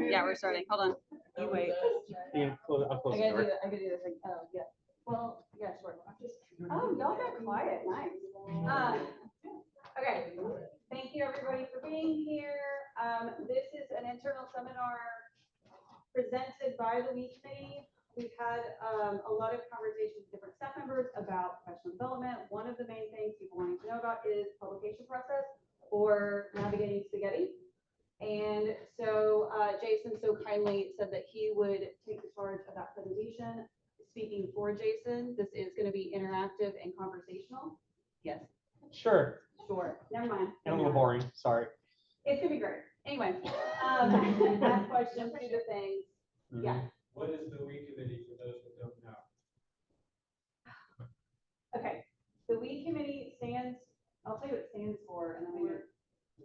Yeah, we're starting. Hold on. You wait. I'll close I the gotta door. do that. I gotta do this. Oh, yeah. Well, yeah, sure. Oh, y'all got quiet. Nice. Okay. Thank you, everybody, for being here. This is an internal seminar presented by the WEEE committee. We've had a lot of conversations with different staff members about professional development. One of the main things people wanting to know about is publication process or navigating spaghetti. And so Jason so kindly said that he would take the charge of that presentation. Speaking for Jason, this is going to be interactive and conversational. Yes. Sure. Sure. Never mind. And a little boring. Sorry. It's going to be great. Anyway, ask questions, do the things. Yeah. What is the WEEE committee for those that don't know? Okay. The WEEE committee stands, I'll tell you what it stands for, and then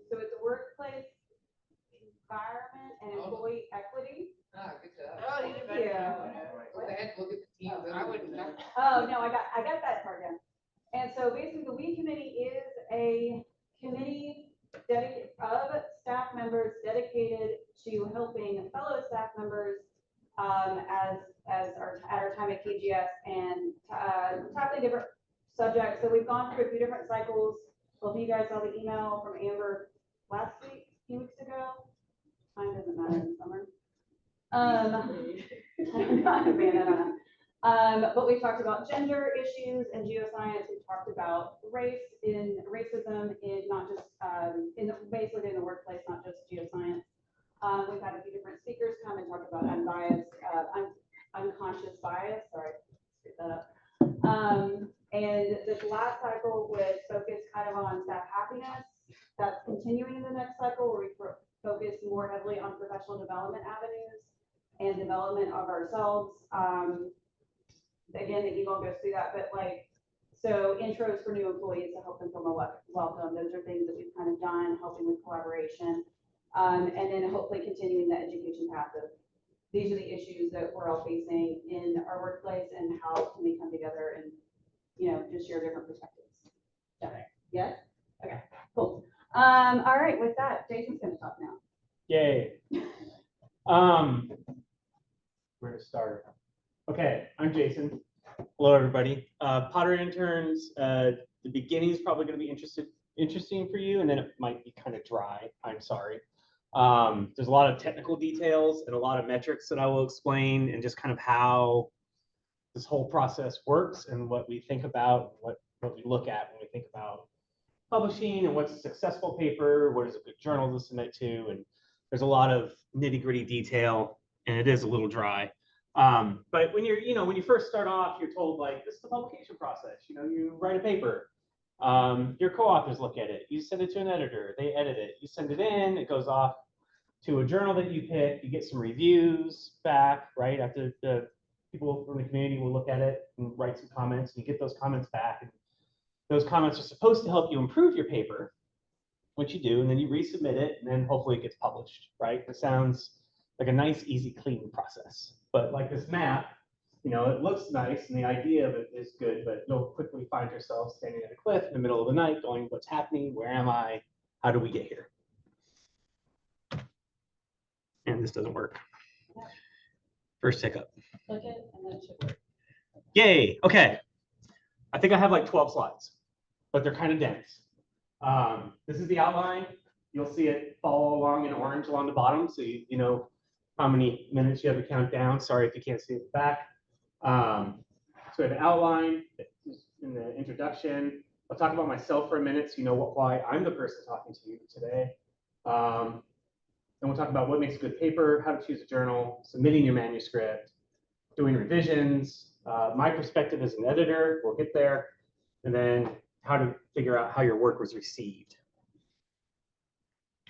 so it's a workplace environment and employee equity. Ah, good job. Oh, you did Thank you. Well, they had to look at the teams. I wouldn't know. Oh, no, I got that part down. And so basically the WEEE committee is a committee of staff members dedicated to helping fellow staff members at our time at KGS and tackling different subjects. So we've gone through a few different cycles. Well, if you guys saw the email from Amber last week, a few weeks ago, time doesn't matter in the summer. But we talked about gender issues and geoscience. We talked about racism in not just basically in the workplace, not just geoscience. We've had a few different speakers come and talk about unbiased, unconscious bias. Sorry, screw that up. And this last cycle was focused kind of on staff happiness. That's continuing in the next cycle where we focus more heavily on professional development avenues and development of ourselves. Again, the email goes through that, but so intros for new employees to help them feel more welcome. Those are things that we've kind of done, helping with collaboration. And then hopefully continuing the education path of these are the issues that we're all facing in our workplace and how can we come together and, just share different perspectives. Okay. Yes? Okay, cool. All right, with that, Jason's gonna talk now. Yay. Where to start? Okay, I'm Jason. Hello, everybody. Potter interns, the beginning is probably going to be interesting for you, and then it might be kind of dry. I'm sorry. There's a lot of technical details and a lot of metrics that I will explain, and just kind of how this whole process works and what we think about, what we look at when we think about publishing and what's a successful paper, what is a good journal to submit to, and there's a lot of nitty-gritty detail, and it is a little dry. But when when you first start off, you're told this is the publication process. You write a paper, your co-authors look at it, you send it to an editor, they edit it, you send it in, it goes off to a journal that you pick, you get some reviews back, right? After the people from the community will look at it and write some comments, and you get those comments back, and those comments are supposed to help you improve your paper, which you do, and then you resubmit it, and then hopefully it gets published, right? It sounds like a nice, easy, clean process. But like this map, it looks nice and the idea of it is good, but you'll quickly find yourself standing at a cliff in the middle of the night going, what's happening? Where am I? How do we get here? And this doesn't work. First hiccup. Click it and then it should work. Yay, okay. I think I have 12 slides, but they're kind of dense. This is the outline. You'll see it follow along in orange along the bottom, so you know how many minutes you have to count down. Sorry if you can't see it back. So we have an outline in the introduction. I'll talk about myself for a minute so you know why I'm the person talking to you today. Then we'll talk about what makes a good paper, how to choose a journal, submitting your manuscript, doing revisions, my perspective as an editor, we'll get there, and then how to figure out how your work was received.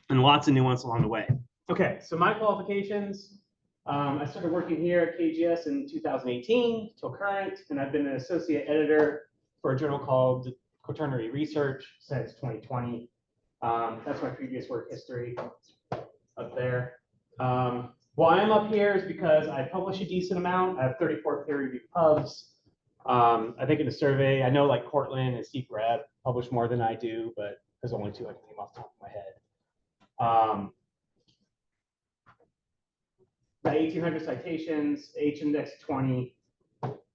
And lots of nuance along the way. Okay, so my qualifications, I started working here at KGS in 2018 till current, and I've been an associate editor for a journal called Quaternary Research since 2020. That's my previous work history up there. Why I'm up here is because I publish a decent amount. I have 34 peer-reviewed pubs. I think in the survey, I know Cortland and Steve Greb publish more than I do, but there's only two I can name off the top of my head. about 1,800 citations, H-index 20,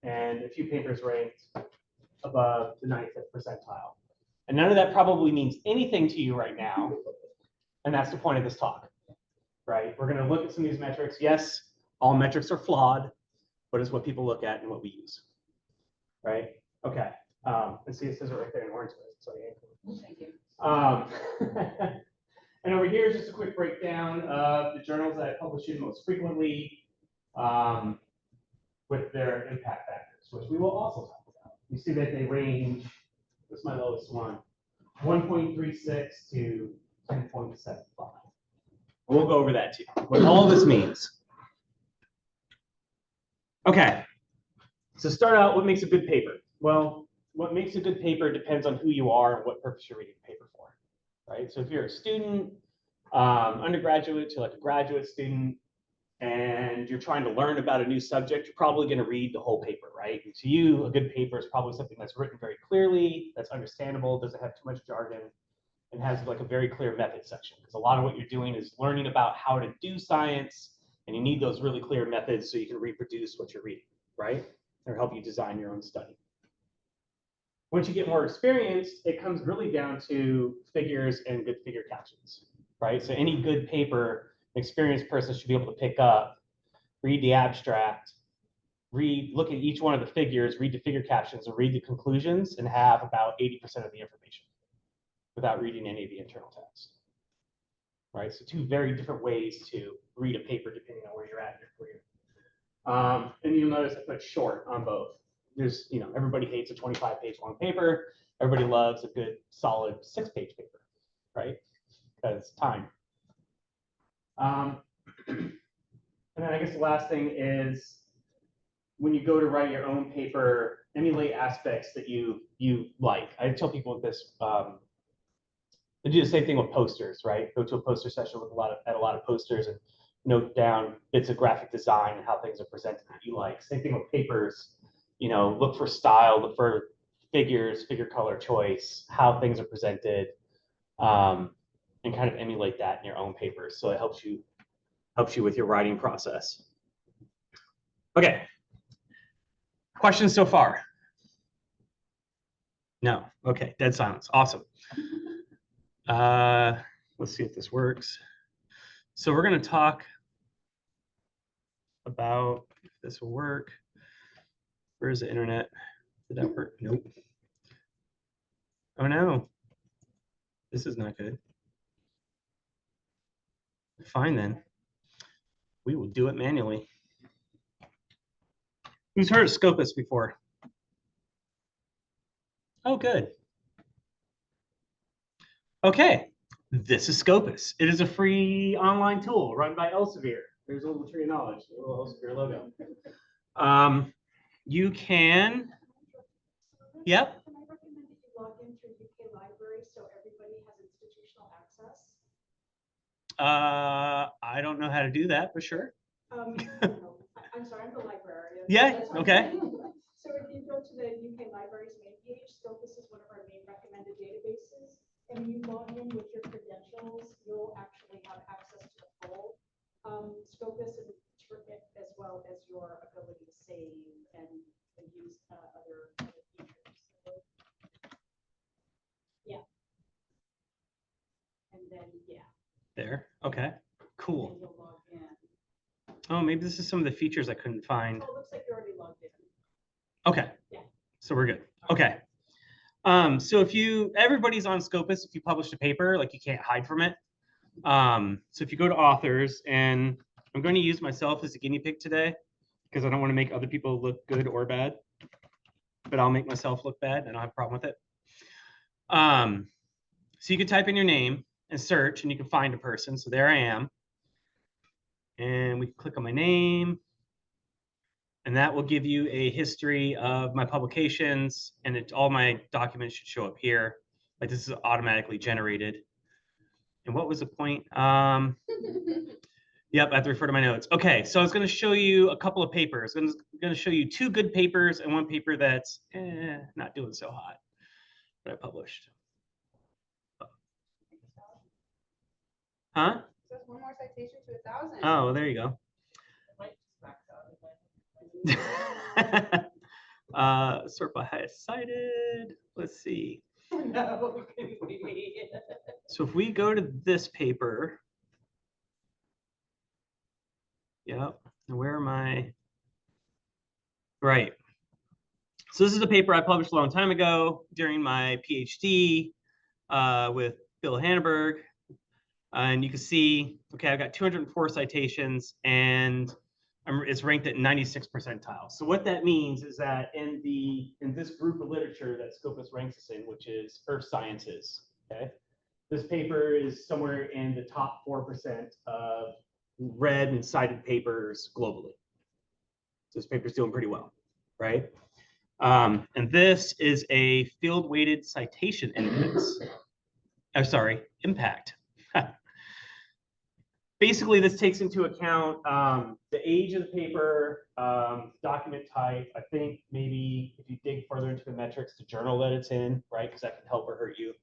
and a few papers ranked above the 95th percentile. And none of that probably means anything to you right now. And that's the point of this talk, right? We're going to look at some of these metrics. Yes, all metrics are flawed, but it's what people look at and what we use, right? Okay. And see, it says it right there in orange. So yeah. Thank you. And over here is just a quick breakdown of the journals that I publish in most frequently with their impact factors, which we will also talk about. You see that they range, what's my lowest one? 1.36 to 10.75. We'll go over that too, what all this means. Okay, so start out, what makes a good paper? Well, what makes a good paper depends on who you are and what purpose you're reading the paper for, right? So if you're a student, undergraduate to like a graduate student, and you're trying to learn about a new subject, you're probably going to read the whole paper, right? And to you, a good paper is probably something that's written very clearly, that's understandable, doesn't have too much jargon, and has like a very clear method section. Because a lot of what you're doing is learning about how to do science, and you need those really clear methods so you can reproduce what you're reading, right? Or help you design your own study. Once you get more experienced, it comes really down to figures and good figure captions, right? So any good paper, an experienced person should be able to pick up, read the abstract, look at each one of the figures, read the figure captions, and read the conclusions, and have about 80% of the information without reading any of the internal text, right? So two very different ways to read a paper depending on where you're at in your career. And you'll notice I put short on both. There's, everybody hates a 25-page long paper. Everybody loves a good, solid 6-page paper, right? Because time. And then I guess the last thing is when you go to write your own paper, emulate aspects that you like. I tell people this, they do the same thing with posters, right? Go to a poster session with a lot of posters and note down bits of graphic design and how things are presented that you like. Same thing with papers. Look for style, look for figures, figure color choice, how things are presented, and kind of emulate that in your own papers. So it helps you with your writing process. Okay. Questions so far? No. Okay. Dead silence. Awesome. Let's see if this works. So we're going to talk about if this will work. Where's the internet? Did that work? Nope. Oh no. This is not good. Fine then. We will do it manually. Who's heard of Scopus before? Oh, good. Okay, this is Scopus. It is a free online tool run by Elsevier. There's a little tree of knowledge, a little Elsevier logo. You can, yep. Can I recommend that you log in through UK Library so everybody has institutional access? I don't know how to do that, but sure. I'm sorry, I'm the librarian. Yeah, okay. So if you go to the UK Library's main page, Scopus is one of our main recommended databases. And when you log in with your credentials, you'll actually have access to the full Scopus and as well as your ability to save and use other features. So, yeah. And then, yeah. There, okay, cool. And you'll log in. Oh, maybe this is some of the features I couldn't find. Oh, it looks like you're already logged in. Okay. Yeah. So we're good. Okay. So everybody's on Scopus, if you publish a paper, like you can't hide from it. So if you go to authors, and I'm going to use myself as a guinea pig today because I don't want to make other people look good or bad, but I'll make myself look bad and I don't have a problem with it. So you can type in your name and search and you can find a person. So there I am. And we can click on my name. And that will give you a history of my publications, and all my documents should show up here. Like this is automatically generated. And what was the point? Yep, I have to refer to my notes. Okay, so I was going to show you a couple of papers. I'm going to show you 2 good papers and 1 paper that's not doing so hot that I published. Huh? Just one more citation to 1,000. Oh, well, there you go. Sort by highest cited. Let's see. No, it couldn't be me. So if we go to this paper, yep, where am I? Right. So this is a paper I published a long time ago during my PhD with Bill Hanneberg. And you can see, okay, I've got 204 citations and it's ranked at 96th percentile. So what that means is that in this group of literature that Scopus ranks us in, which is earth sciences, okay, this paper is somewhere in the top 4% of read and cited papers globally. So this paper's doing pretty well, right? And this is a field-weighted citation index. Oh, sorry, impact. Basically, this takes into account the age of the paper, document type. I think maybe if you dig further into the metrics, the journal that it's in, right? Because that can help or hurt you.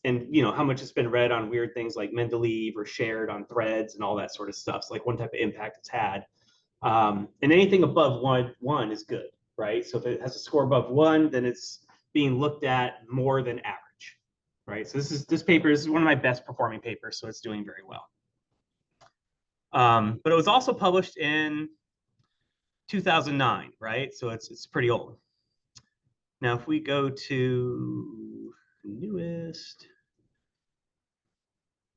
And you know how much it's been read on weird things like Mendeleev or shared on threads and all that sort of stuff. So like one type of impact it's had. And anything above one is good, right? So if it has a score above 1, then it's being looked at more than average, right? So this paper is one of my best performing papers, so it's doing very well. But it was also published in 2009, right? So it's pretty old. Now, if we go to newest,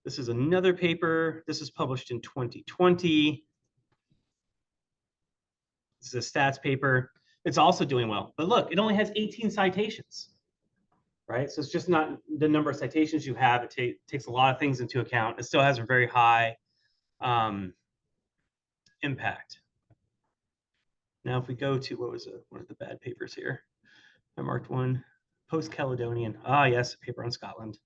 this is another paper. This is published in 2020. This is a stats paper. It's also doing well. But look, it only has 18 citations, right? So it's just not the number of citations you have. It takes a lot of things into account. It still has a very high impact. Now, if we go to, what was one of the bad papers here? I marked one, post-Caledonian. Ah, yes, a paper on Scotland.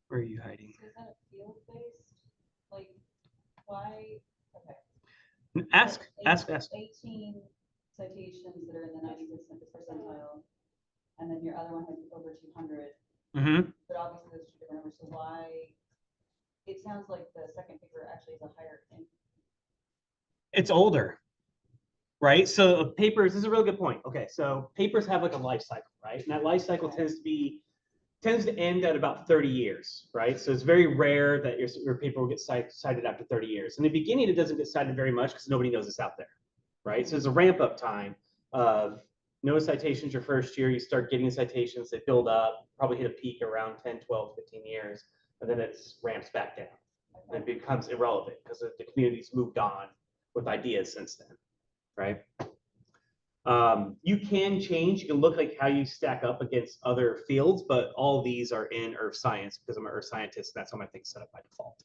Where are you hiding? Is that field-based? Like, why? Okay. Ask. 18 citations that are in the 96th percentile, and then your other one has over 200. Mm-hmm. But obviously those are two different numbers. So why? It sounds like the second paper actually is a higher. It's older, right? So papers, this is a really good point. Okay, so papers have like a life cycle, right? And that life cycle tends to end at about 30 years, right? So it's very rare that your paper will get cited after 30 years. In the beginning, it doesn't get cited very much because nobody knows it's out there, right? So there's a ramp up time of no citations your first year, you start getting citations, they build up, probably hit a peak around 10, 12, 15 years, and then it ramps back down. And it becomes irrelevant because the community's moved on with ideas since then, right? You can change, you can look like how you stack up against other fields, but all these are in earth science because I'm an earth scientist. That's how my thing's set up by default.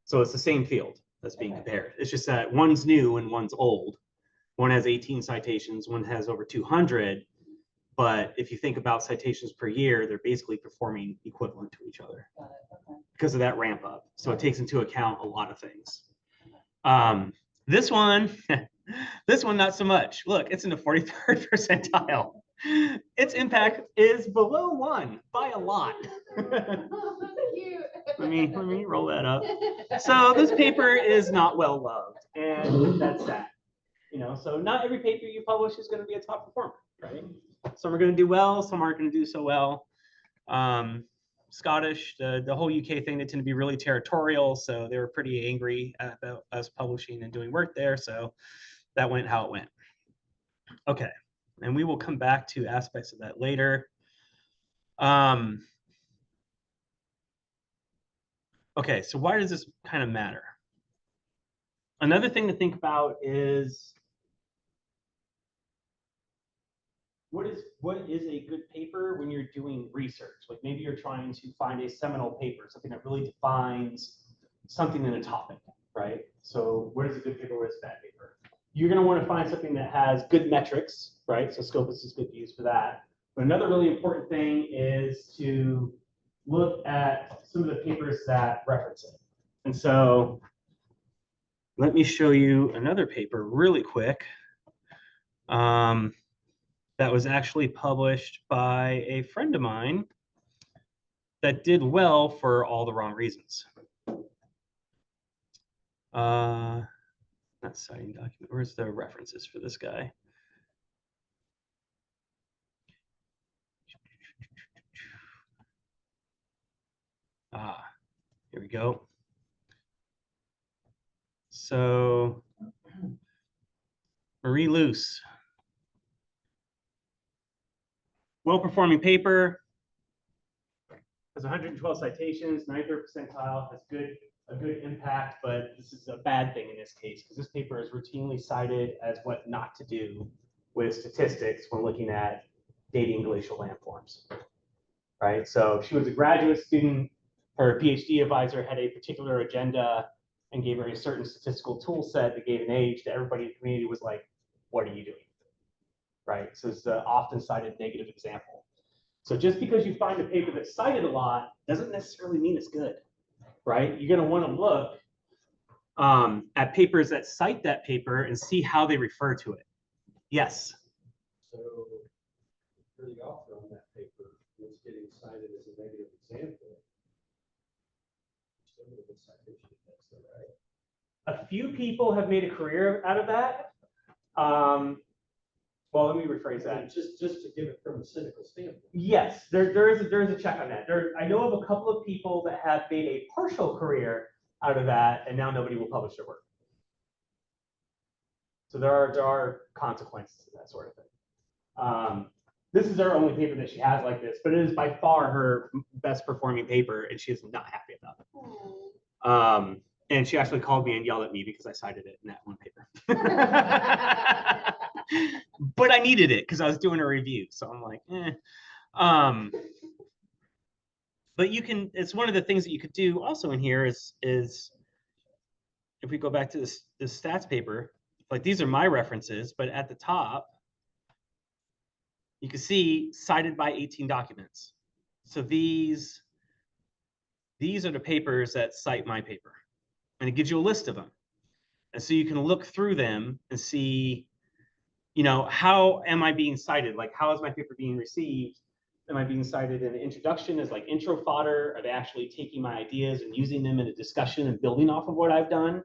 So it's the same field that's being compared. It's just that one's new and one's old. One has 18 citations, one has over 200. But if you think about citations per year, they're basically performing equivalent to each other because of that ramp up. So it takes into account a lot of things. This one, not so much. Look, it's in the 43rd percentile. Its impact is below 1 by a lot. let me roll that up. So this paper is not well loved, and that's that. You know, so not every paper you publish is going to be a top performer, right? Some are going to do well, some aren't going to do so well. Scottish, the whole UK thing, they tend to be really territorial, so they were pretty angry about us publishing and doing work there, so that went how it went. Okay, and we will come back to aspects of that later. Okay, so why does this kind of matter? Another thing to think about is what is a good paper when you're doing research? Like maybe you're trying to find a seminal paper, something that really defines something in a topic, right? So what is a good paper, what is a bad paper? You're going to want to find something that has good metrics, right? So Scopus is good to use for that. But another really important thing is to look at some of the papers that reference it. And so let me show you another paper really quick. that was actually published by a friend of mine that did well for all the wrong reasons. Not citing document. Where's the references for this guy? Here we go. So Marie Luce, well-performing paper, has 112 citations, 93rd percentile, has a good impact, but this is a bad thing in this case because this paper is routinely cited as what not to do with statistics when looking at dating glacial landforms, right? So she was a graduate student, her PhD advisor had a particular agenda and gave her a certain statistical tool set that gave an age to everybody in the community was like, what are you doing? Right, so it's an often cited negative example. So just because you find a paper that's cited a lot doesn't necessarily mean it's good, right? You're going to want to look at papers that cite that paper and see how they refer to it. Yes? So you're the author on that paper, and it's getting cited as a negative example. Still a good citation, that's all right. A few people have made a career out of that. Well, let me rephrase that. Just to give it from a cynical standpoint. Yes, there is a check on that. I know of a couple of people that have made a partial career out of that, and now nobody will publish their work. So there are consequences to that sort of thing. This is our only paper that she has like this, but it is by far her best performing paper, and she is not happy about it. And she actually called me and yelled at me because I cited it in that one paper. But I needed it because I was doing a review, so I'm like, eh. But you can. It's one of the things that you could do also in here is if we go back to this stats paper, like these are my references, but at the top, you can see cited by 18 documents. So these are the papers that cite my paper, and it gives you a list of them. And so you can look through them and see, you know, how am I being cited? Like, how is my paper being received? Am I being cited in the introduction as like intro fodder? Are they actually taking my ideas and using them in a discussion and building off of what I've done?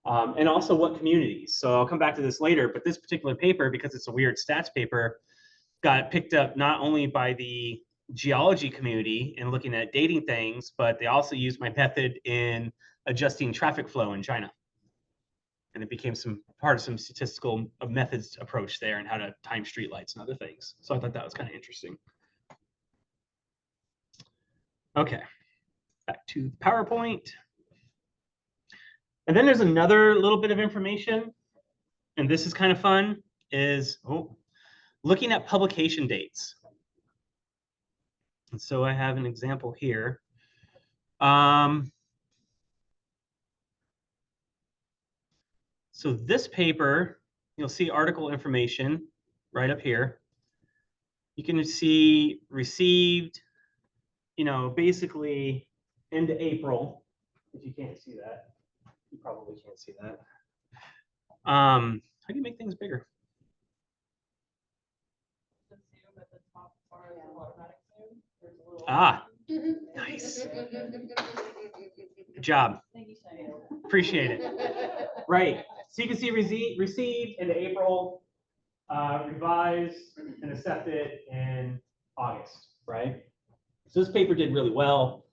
And also what communities. So I'll come back to this later, but this particular paper, because it's a weird stats paper, got picked up not only by the geology community and looking at dating things, but they also used my method in adjusting traffic flow in China. And it became part of some statistical methods approach there and how to time streetlights and other things. So I thought that was kind of interesting. Okay, back to PowerPoint. And then there's another little bit of information, and this is kind of fun, is looking at publication dates. And so I have an example here. So this paper, you'll see article information right up here. You can see received, you know, basically end of April. If you can't see that, you probably can't see that. How do you make things bigger? Ah, nice. Good job. Appreciate it. Right. So you can see received in April, revised and accepted in August, right? So this paper did really well.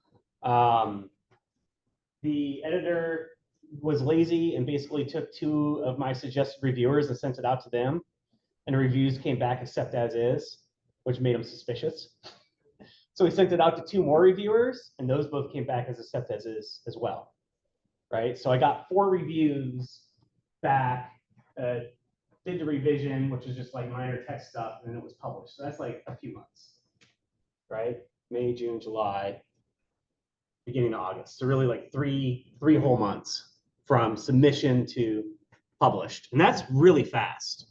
The editor was lazy and basically took 2 of my suggested reviewers and sent it out to them. And the reviews came back accept as is, which made him suspicious. So we sent it out to 2 more reviewers, and those both came back as accept as is as well, right? So I got 4 reviews back, did the revision, which is just like minor text stuff, and then it was published. So that's like a few months, right? May, June, July, beginning of August. So really like three whole months from submission to published. And that's really fast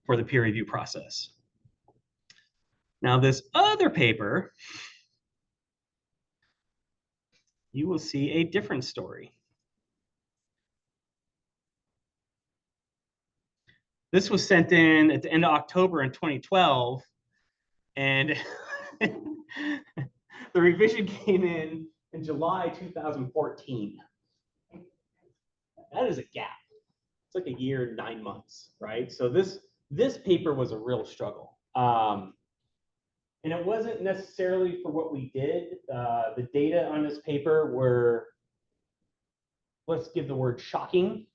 for the peer review process. Now this other paper, you will see a different story. This was sent in at the end of October in 2012, and the revision came in July 2014. That is a gap. It's like a year, 9 months, right? So this paper was a real struggle. And it wasn't necessarily for what we did. The data on this paper were, let's give the word shocking,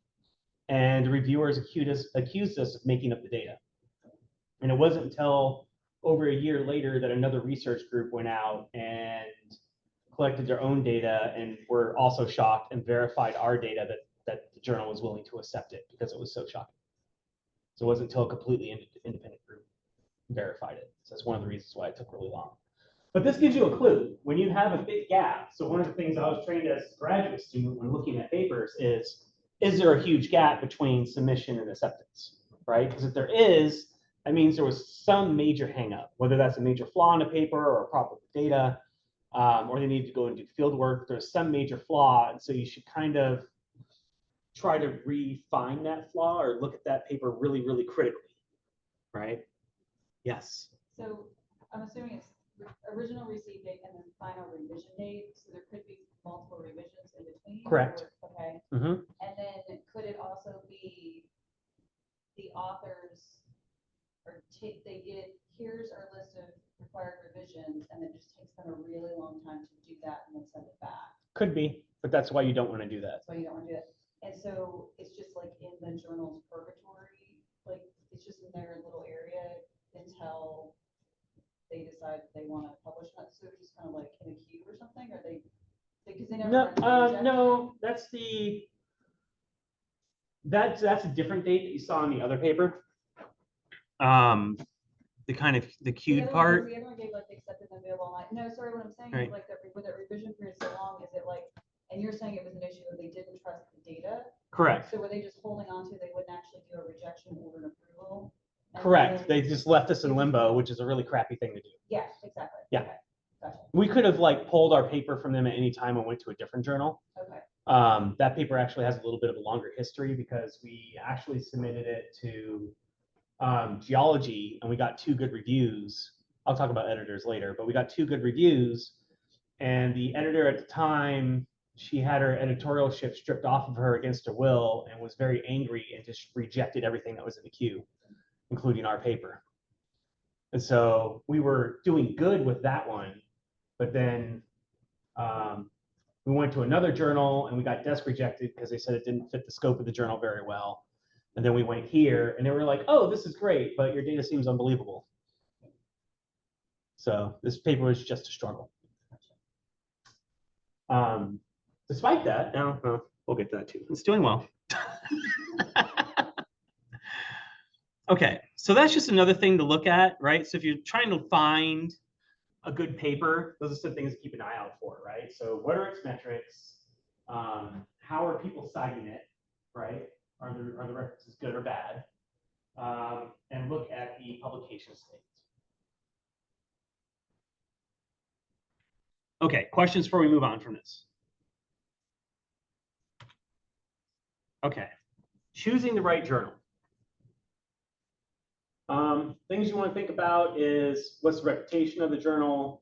and the reviewers accused us of making up the data. And it wasn't until over a year later that another research group went out and collected their own data and were also shocked and verified our data that the journal was willing to accept it because it was so shocking. So it wasn't until a completely independent group verified it. So that's one of the reasons why it took really long. But this gives you a clue. When you have a big gap, so one of the things I was trained as a graduate student when looking at papers is there a huge gap between submission and acceptance, right? Because if there is, that means there was some major hangup, whether that's a major flaw in a paper or a problem with data, or they need to go and do field work. There's some major flaw, and so you should kind of try to refine that flaw or look at that paper really, really critically, right? Yes. So I'm assuming it's original receipt date and then final revision date. So there could be multiple revisions in between. Correct. Or, okay. Mm-hmm. And then could it also be the authors, or they get, here's our list of required revisions, and it just takes them a really long time to do that and then send it back. Could be, but that's why you don't want to do that. That's why you don't want to do it. And so it's just like in the journal's purgatory, like it's just in their little area until they decide they want to publish it. So it's just kind of like in a queue or something, or because they never. No, that's a different date that you saw in the other paper. The kind of the queued part. The other one gave like accepted and available online. No, sorry, what I'm saying Right. is like that with that revision period so long, is it like, and you're saying it was an issue where they didn't trust the data? Correct. So were they just holding on to, they wouldn't actually do a rejection order and approval? And Correct. then- They just left us in limbo, which is a really crappy thing to do. Yeah, exactly. Yeah. Okay. Gotcha. We could have like pulled our paper from them at any time and went to a different journal. Okay. That paper actually has a little bit of a longer history because we actually submitted it to geology and we got 2 good reviews. I'll talk about editors later, but we got 2 good reviews. And the editor at the time, she had her editorialship stripped off of her against her will and was very angry and just rejected everything that was in the queue, including our paper. And so we were doing good with that one, but then we went to another journal and we got desk rejected because they said it didn't fit the scope of the journal very well. And then we went here and they were like, oh, this is great, but your data seems unbelievable. So this paper was just a struggle. Despite that, now we'll get to that too. It's doing well. Okay, so that's just another thing to look at, right? So if you're trying to find a good paper, those are some things to keep an eye out for, right? So what are its metrics? How are people citing it, right? Are the references good or bad? And look at the publication statements. Okay, questions before we move on from this? Okay, choosing the right journal. Things you want to think about is what's the reputation of the journal?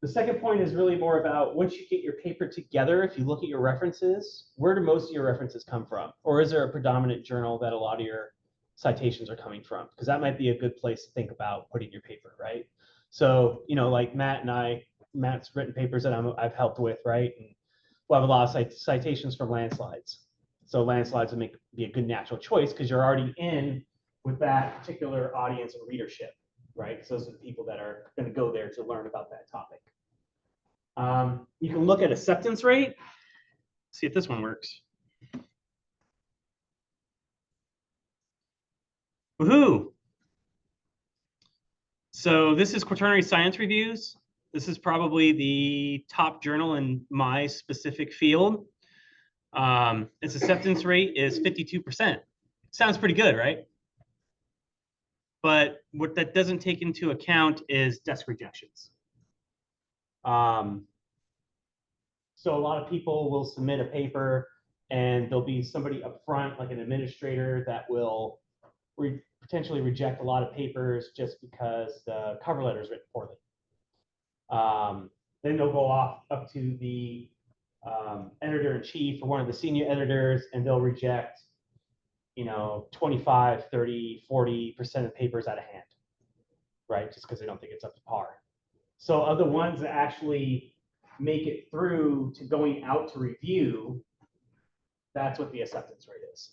The second point is really more about once you get your paper together, if you look at your references, where do most of your references come from? Or is there a predominant journal that a lot of your citations are coming from? Because that might be a good place to think about putting your paper, right? So, you know, like Matt's written papers that I've helped with, right? And we'll have a lot of citations from landslides. So landslides would be a good natural choice because you're already in with that particular audience and readership, right? So those are the people that are going to go there to learn about that topic. You can look at acceptance rate. See if this one works. Woohoo! So this is Quaternary Science Reviews. This is probably the top journal in my specific field. Its acceptance rate is 52%. Sounds pretty good, right? but what that doesn't take into account is desk rejections. So a lot of people will submit a paper and there'll be somebody up front, like an administrator, that will potentially reject a lot of papers just because the cover letter is written poorly. Then they'll go off up to the editor-in-chief or one of the senior editors, and they'll reject, 25, 30, 40% of papers out of hand, right? Just because they don't think it's up to par. So of the ones that actually make it through to going out to review, that's what the acceptance rate is.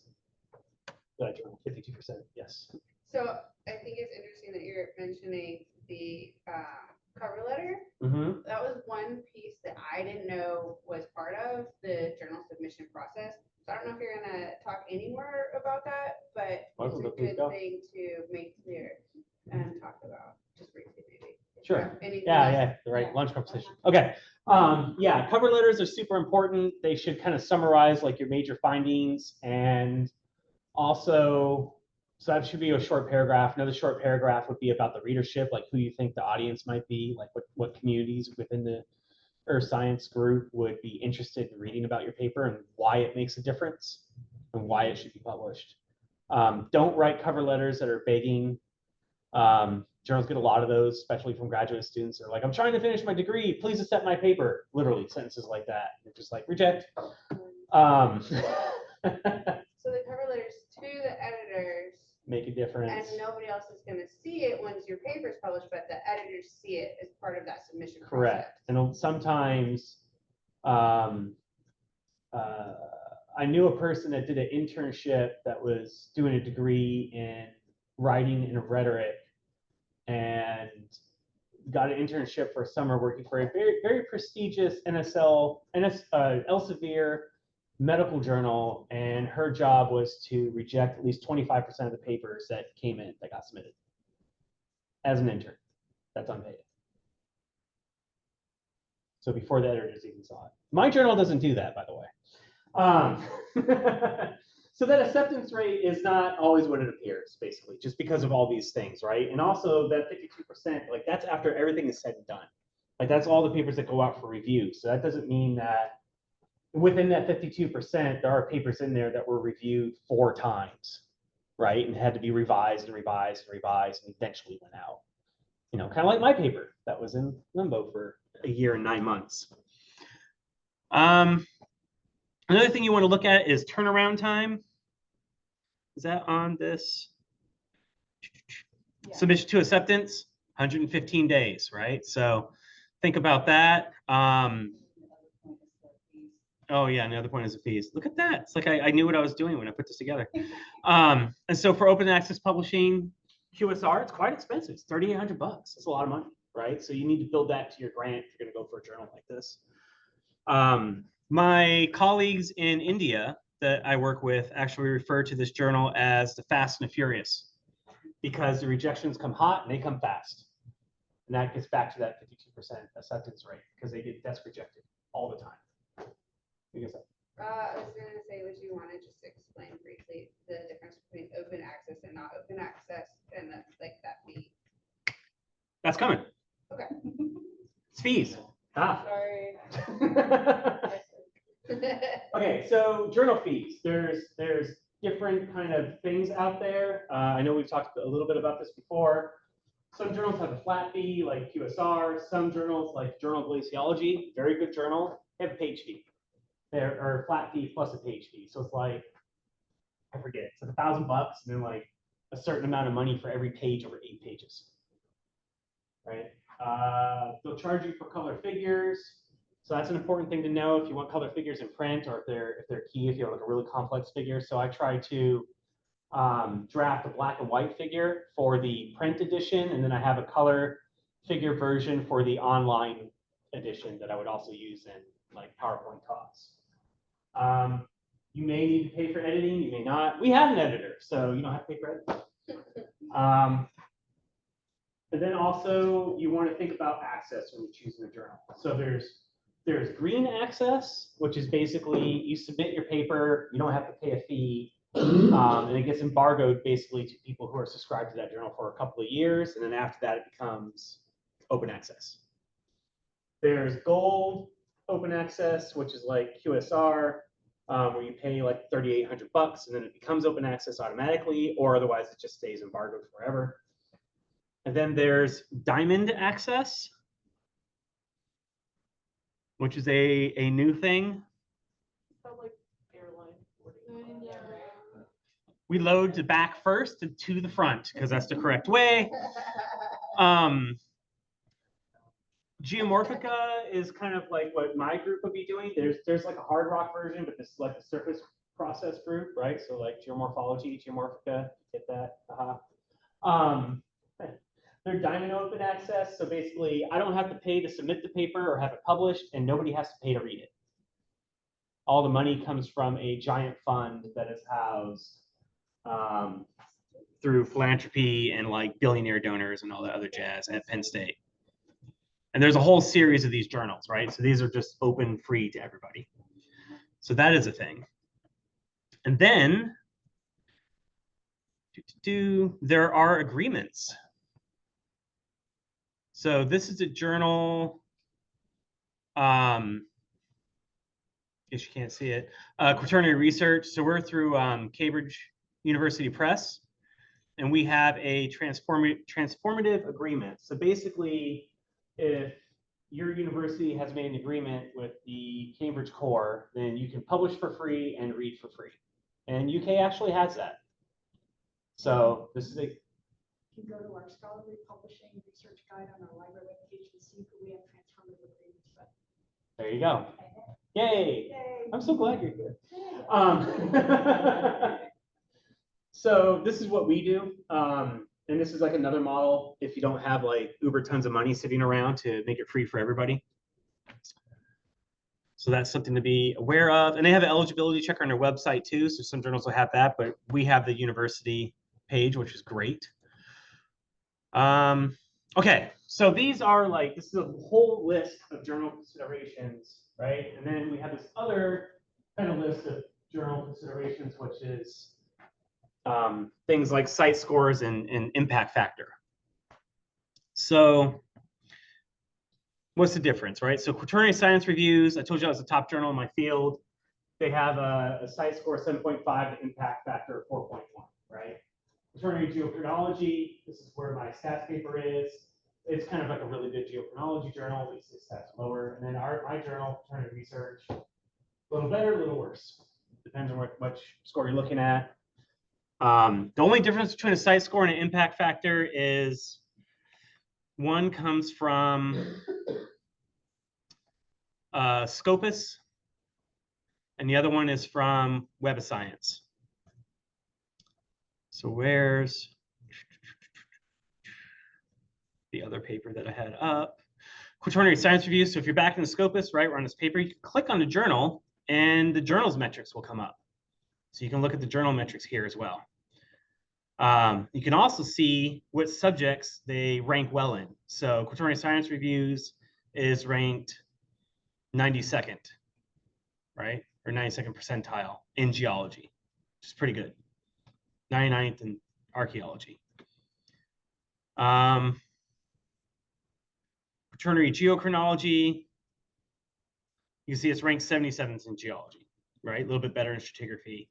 52%, yes. So I think it's interesting that you're mentioning the cover letter. Mm-hmm. That was one piece that I didn't know was part of the journal submission process. So I don't know if you're gonna talk any more about that, but it's a good thing to make clear and talk about, just briefly maybe. Sure. Anything Yeah, else? the right lunch conversation. Okay. Yeah, cover letters are super important. They should kind of summarize like your major findings, and also, so that should be a short paragraph. Another short paragraph would be about the readership, like who you think the audience might be, like what communities within the earth science group would be interested in reading about your paper and why it makes a difference and why it should be published. Don't write cover letters that are begging. Journals get a lot of those, especially from graduate students. They're like, I'm trying to finish my degree, please accept my paper. Literally sentences like that. They're just like, reject. So the cover letters to the editors Make a difference. and nobody else is going to see it once your paper is published, but the editors see it as part of that submission Correct. process. And sometimes I knew a person that did an internship that was doing a degree in writing and rhetoric, and got an internship for a summer working for a very, very prestigious Elsevier medical journal, and her job was to reject at least 25% of the papers that came in that got submitted as an intern. That's unpaid. So before the editors even saw it. My journal doesn't do that, by the way. So that acceptance rate is not always what it appears, basically, just because of all these things, right? And also that 52%, like that's after everything is said and done. Like that's all the papers that go out for review. So that doesn't mean that within that 52%, there are papers in there that were reviewed 4 times, right? And had to be revised and revised and revised and eventually went out. Kind of like my paper that was in limbo for a year and 9 months. Another thing you want to look at is turnaround time. Is that on this? Yeah. Submission to acceptance, 115 days, right? So think about that. Oh yeah, and the other point is the fees. Look at that. It's like I knew what I was doing when I put this together. And so for open access publishing, QSR, it's quite expensive. It's $3,800. That's a lot of money, right? So you need to build that to your grant if you're going to go for a journal like this. My colleagues in India that I work with actually refer to this journal as the Fast and the Furious, because the rejections come hot and they come fast. And that gets back to that 52% acceptance rate because they get desk rejected all the time. I was going to say, would you want to just explain briefly the difference between open access and not open access, and then like that fee? That's coming. Okay. It's fees. Sorry. Okay, so journal fees. There's different kind of things out there. I know we've talked a little bit about this before. Some journals have a flat fee, like QSR. Some journals, like Journal of Glaciology, very good journal, have a page fee. There are flat fee plus a page fee. So it's like, I forget, it's like $1,000 and then like a certain amount of money for every page over 8 pages. Right? They'll charge you for color figures. So that's an important thing to know if you want color figures in print, or if they're key, if you have like a really complex figure. So I try to draft a black and white figure for the print edition, and then I have a color figure version for the online edition that I would also use in like PowerPoint talks. You may need to pay for editing, you may not. We have an editor, so you don't have to pay for editing. And then also you want to think about access when you're choosing a journal. So there's green access, which is basically you submit your paper, you don't have to pay a fee, And it gets embargoed basically to people who are subscribed to that journal for a couple of years. And then after that, it becomes open access. There's gold open access, which is like QSR, where you pay like $3,800 and then it becomes open access automatically, or otherwise it just stays embargoed forever. And then there's diamond access, which is a new thing. We load the back first and to the front because that's the correct way. Geomorphica is kind of like what my group would be doing. There's like a hard rock version, but this is like the surface process group, right? So like geomorphology, Geomorphica, get that? They're diamond open access. So basically, I don't have to pay to submit the paper or have it published, and nobody has to pay to read it. All the money comes from a giant fund that is housed through philanthropy and like billionaire donors and all that other jazz at Penn State. And there's a whole series of these journals, right? So these are just open, free to everybody. So that is a thing. And then there are agreements. So this is a journal. Guess you can't see it. Quaternary Research. So we're through Cambridge University Press, and we have a transformative agreement. So basically, if your university has made an agreement with the Cambridge Core, then you can publish for free and read for free. And UK actually has that. So this is a. You can go to our scholarly publishing research guide on our library webpage and see who we have transformative agreements with. There you go. Yay. Yay. I'm so glad you're here. So this is what we do. And this is like another model if you don't have like uber tons of money sitting around to make it free for everybody. So that's something to be aware of. And they have an eligibility checker on their website too. So some journals will have that, but we have the university page, which is great. Okay, so these are like, this is a whole list of journal considerations, right? And then we have this other kind of list of journal considerations, which is things like site scores and impact factor. So what's the difference, right? So Quaternary Science Reviews, I told you I was the top journal in my field. They have a site score 7.5, the impact factor 4.1, right? Quaternary Geochronology, this is where my stats paper is. It's kind of like a really good geochronology journal, but it's stats lower. And then my journal, Quaternary Research, a little better, a little worse. Depends on which score you're looking at. The only difference between a site score and an impact factor is one comes from Scopus, and the other one is from Web of Science. So where's the other paper that I had up? Quaternary Science Review. So if you're back in the Scopus, right, we're on this paper, you can click on the journal and the journal's metrics will come up. So you can look at the journal metrics here as well. You can also see what subjects they rank well in. So Quaternary Science Reviews is ranked 92nd, right? Or 92nd percentile in geology, which is pretty good. 99th in archaeology. Quaternary Geochronology, you can see it's ranked 77th in geology, right? A little bit better in stratigraphy.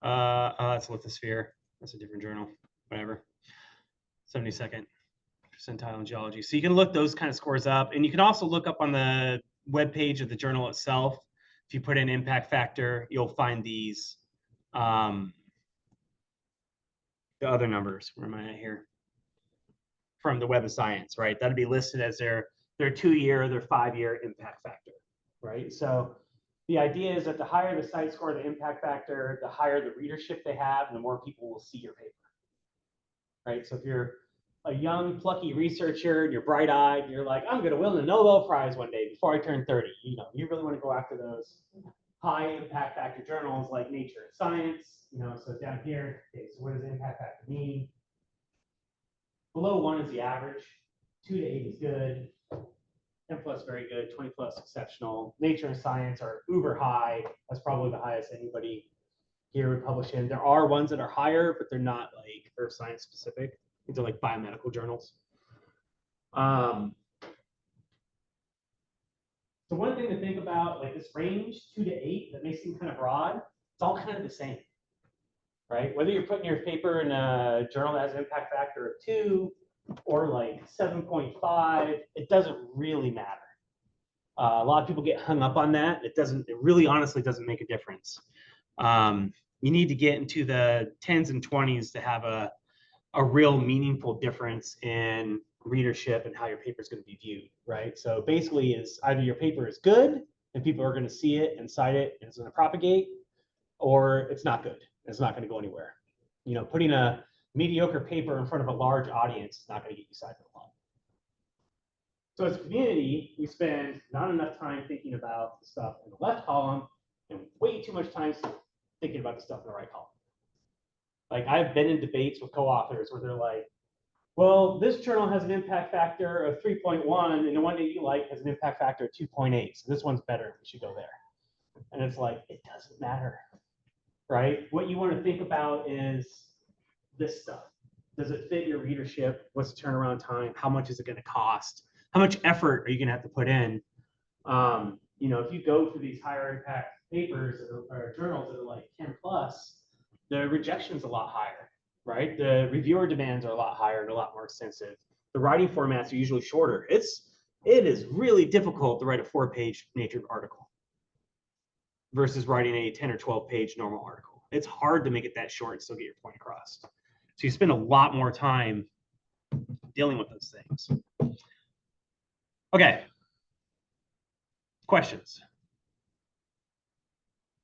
Oh, that's lithosphere. That's a different journal, whatever. 72nd percentile in geology. So you can look those kind of scores up, and you can also look up on the web page of the journal itself. If you put in impact factor, you'll find these, the other numbers. Where am I at here? From the Web of Science, right? That'd be listed as their 2-year, their 5-year impact factor, right? So the idea is that the higher the site score, the impact factor, the higher the readership they have, and the more people will see your paper, right? So if you're a young, plucky researcher, and you're bright-eyed, and you're like, I'm going to win the Nobel Prize one day before I turn 30, you really want to go after those high impact factor journals like Nature and Science, so down here, okay, so what does impact factor mean? Below 1 is the average, 2 to 8 is good, 10 plus very good, 20 plus exceptional. Nature and Science are uber high. That's probably the highest anybody here would publish in. There are ones that are higher, but they're not like earth science specific. These are like biomedical journals. So one thing to think about, like this range 2 to 8, that may seem kind of broad. It's all kind of the same, right? Whether you're putting your paper in a journal that has an impact factor of 2 or like 7.5, it doesn't really matter. A lot of people get hung up on that. It really honestly doesn't make a difference. You need to get into the 10s and 20s to have a real meaningful difference in readership and how your paper is going to be viewed, right? So basically, it's either your paper is good and people are going to see it and cite it and it's going to propagate, or it's not good. It's not going to go anywhere. You know, putting a mediocre paper in front of a large audience is not going to get you cited a lot. So as a community, we spend not enough time thinking about the stuff in the left column and way too much time thinking about the stuff in the right column. Like I've been in debates with co-authors where they're like, well, this journal has an impact factor of 3.1 and the one that you like has an impact factor of 2.8. So this one's better. We should go there. And it's like, it doesn't matter, right? What you want to think about is this stuff. Does it fit your readership? What's the turnaround time? How much is it going to cost? How much effort are you going to have to put in? You know, if you go through these higher impact papers or journals that are like 10 plus, the rejection's a lot higher, right? The reviewer demands are a lot higher and a lot more extensive. The writing formats are usually shorter. It is really difficult to write a 4-page Nature article versus writing a 10 or 12-page normal article. It's hard to make it that short and still get your point across. So you spend a lot more time dealing with those things. Okay. Questions?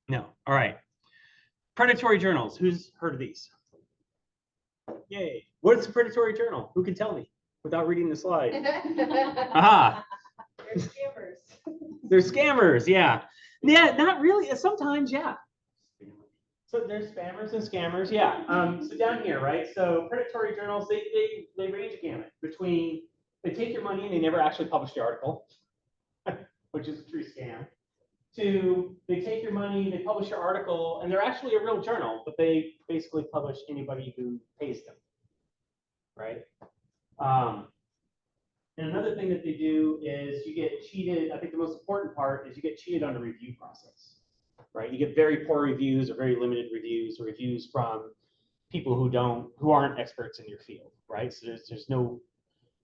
No. All right. Predatory journals. Who's heard of these? Yay. What's a predatory journal? Who can tell me without reading the slide? Aha. They're scammers. They're scammers. Yeah. Yeah, not really. Sometimes, yeah. So there's spammers and scammers. Yeah. So down here, right? So predatory journals, they range a gamut between they take your money and they never actually publish the article, which is a true scam, to they take your money, they publish your article, and they're actually a real journal, but they basically publish anybody who pays them, right? And another thing that they do is you get cheated. I think the most important part is you get cheated on the review process, right? You get very poor reviews or very limited reviews or reviews from people who aren't experts in your field, right? So there's no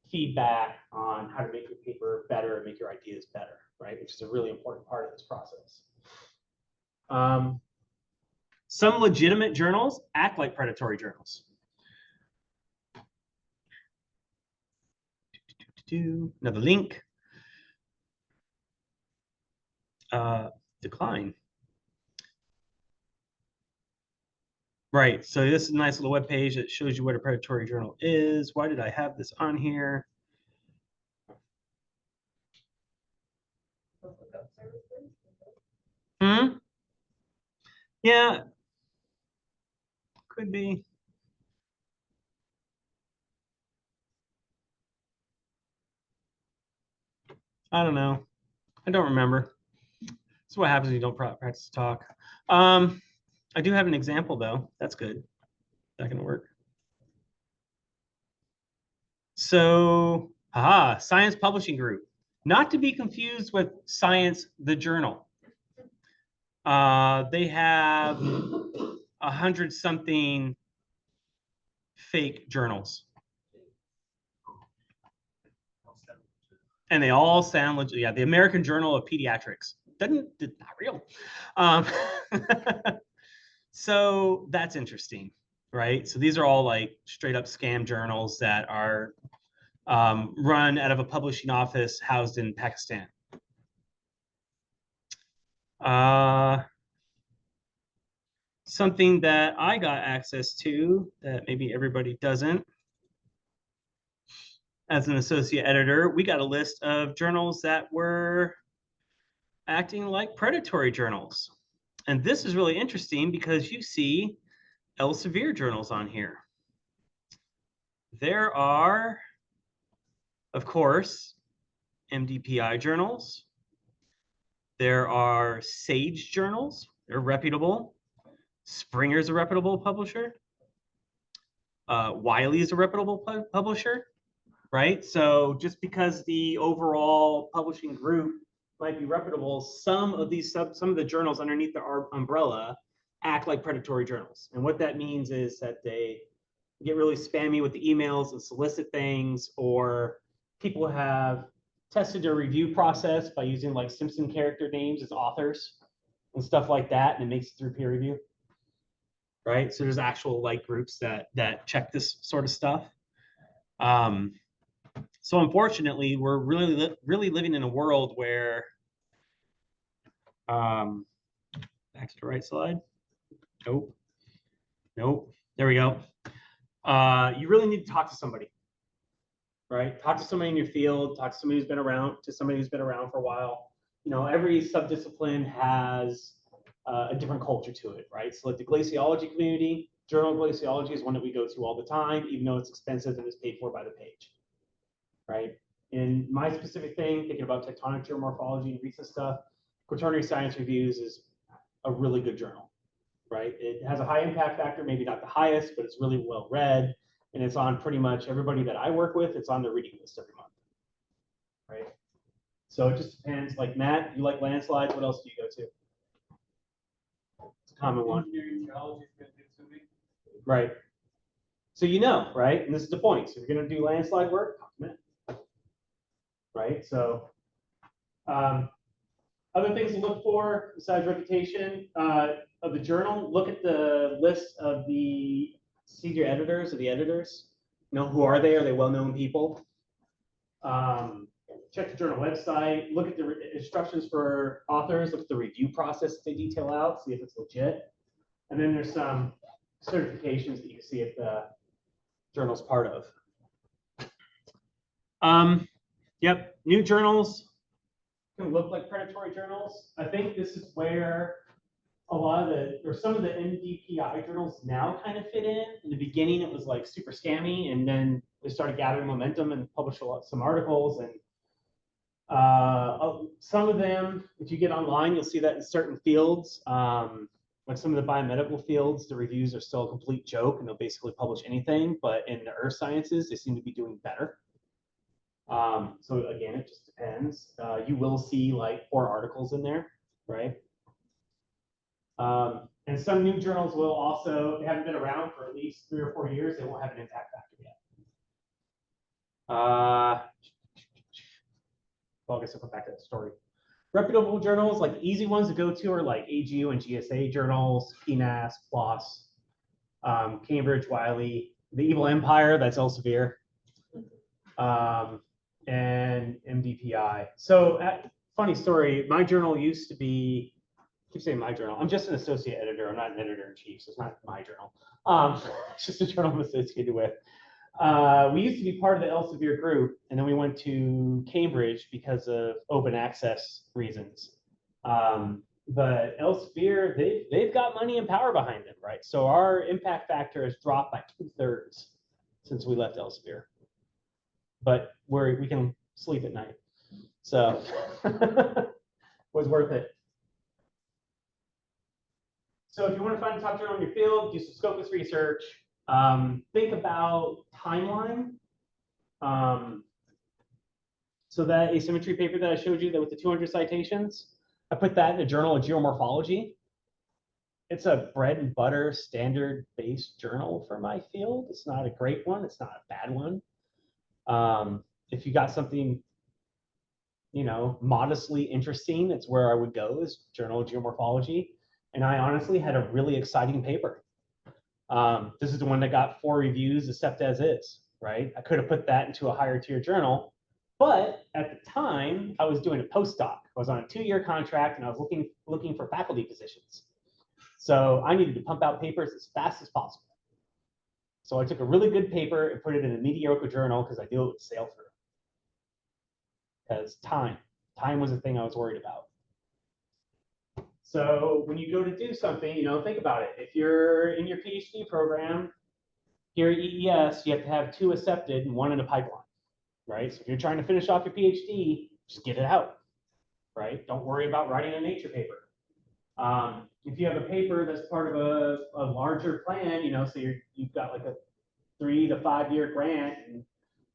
feedback on how to make your paper better and make your ideas better, right? Which is a really important part of this process. Some legitimate journals act like predatory journals. Another link. Decline. Right, so this is a nice little web page that shows you what a predatory journal is. Why did I have this on here? Yeah, could be. I don't know. I don't remember. That's what happens when you don't practice talk. I do have an example though. That's good. That can work. So, Science Publishing Group. Not to be confused with Science, the journal. They have 100-something fake journals. And they all sound legit. Yeah, the American Journal of Pediatrics. It's not real. So that's interesting, right? So these are all like straight up scam journals that are run out of a publishing office housed in Pakistan. Something that I got access to that maybe everybody doesn't. As an associate editor, we got a list of journals that were acting like predatory journals. And this is really interesting because you see Elsevier journals on here. There are, of course, MDPI journals. There are Sage journals. They're reputable. Springer's a reputable publisher. Wiley is a reputable publisher, right? So just because the overall publishing group might be reputable, some of the journals underneath their umbrella act like predatory journals. And what that means is that they get really spammy with the emails and solicit things, or people have tested their review process by using like Simpson character names as authors and stuff like that, and it makes it through peer review. Right? So there's actual like groups that check this sort of stuff. So unfortunately, we're really living in a world where, back to the right slide. Nope. There we go. You really need to talk to somebody, right? Talk to somebody in your field. Talk to somebody who's been around. For a while. You know, every subdiscipline has a different culture to it, right? So like the glaciology community, Journal of Glaciology is one that we go to all the time, even though it's expensive and it's paid for by the page, right? In my specific thing, thinking about tectonic geomorphology and recent stuff, Quaternary Science Reviews is a really good journal, right? It has a high impact factor, maybe not the highest, but it's really well read, and it's on pretty much everybody that I work with. It's on their reading list every month, right? So it just depends. Like Matt, you like landslides. What else do you go to? It's a common one. Right. So you know, right? And this is the point. So if you're going to do landslide work, talk to Matt. Right? So other things to look for besides reputation of the journal, look at the list of the senior editors or the editors. You know, who are they? Are they well-known people? Check the journal website, look at the instructions for authors, look at the review process they detail out, see if it's legit. And then there's some certifications that you can see if the journal's part of. Yep, new journals can look like predatory journals. I think this is where a lot of some of the MDPI journals now kind of fit in. In the beginning, it was like super scammy, and then they started gathering momentum and published some articles. And some of them, if you get online, you'll see that in certain fields. Like some of the biomedical fields, the reviews are still a complete joke, and they'll basically publish anything. But in the earth sciences, they seem to be doing better. So again, it just depends. You will see like 4 articles in there, right? And some new journals will also, they haven't been around for at least 3 or 4 years, they won't have an impact factor yet. Well, I guess I'll come back to that story. Reputable journals, like easy ones to go to are like AGU and GSA journals, PNAS, PLOS, Cambridge, Wiley, The Evil Empire, that's Elsevier, and MDPI. So, funny story, my journal used to be, I keep saying my journal, I'm just an associate editor, I'm not an editor-in-chief, so it's not my journal. It's just a journal I'm associated with. We used to be part of the Elsevier group, and then we went to Cambridge because of open access reasons. But Elsevier, they've got money and power behind them, right? So our impact factor has dropped by 2/3 since we left Elsevier. But we can sleep at night, so was worth it. So if you want to find a top journal in your field, do some Scopus research. Think about timeline. So that asymmetry paper that I showed you, that with the 200 citations, I put that in the Journal of Geomorphology. It's a bread and butter standard-based journal for my field. It's not a great one. It's not a bad one. If you got something, you know, modestly interesting, it's where I would go, is Journal of Geomorphology. And I honestly had a really exciting paper. This is the one that got 4 reviews, except as is, right? I could have put that into a higher tier journal, but at the time I was doing a postdoc. I was on a 2-year contract, and I was looking for faculty positions. So I needed to pump out papers as fast as possible. So I took a really good paper and put it in a mediocre journal because I knew it would sail through. Because time was the thing I was worried about. So when you go to do something, you know, think about it. If you're in your PhD program, here at EES, you have to have 2 accepted and 1 in a pipeline, right? So if you're trying to finish off your PhD, just get it out, right? Don't worry about writing a nature paper. If you have a paper that's part of a larger plan, you know, so you've got like a 3 to 5 year grant, and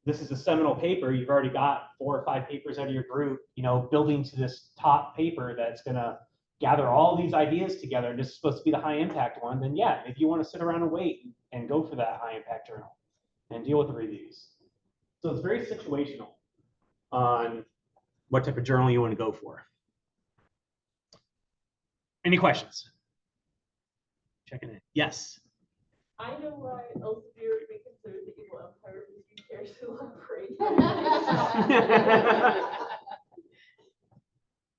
this is a seminal paper, you've already got 4 or 5 papers out of your group, you know, building to this top paper that's gonna gather all these ideas together, and this is supposed to be the high impact one, then yeah, if you want to sit around and wait and go for that high impact journal and deal with the reviews. So it's very situational on what type of journal you want to go for. Any questions? Checking in. Yes. I know why Elsevier would be considered the evil empire. If you care to elaborate.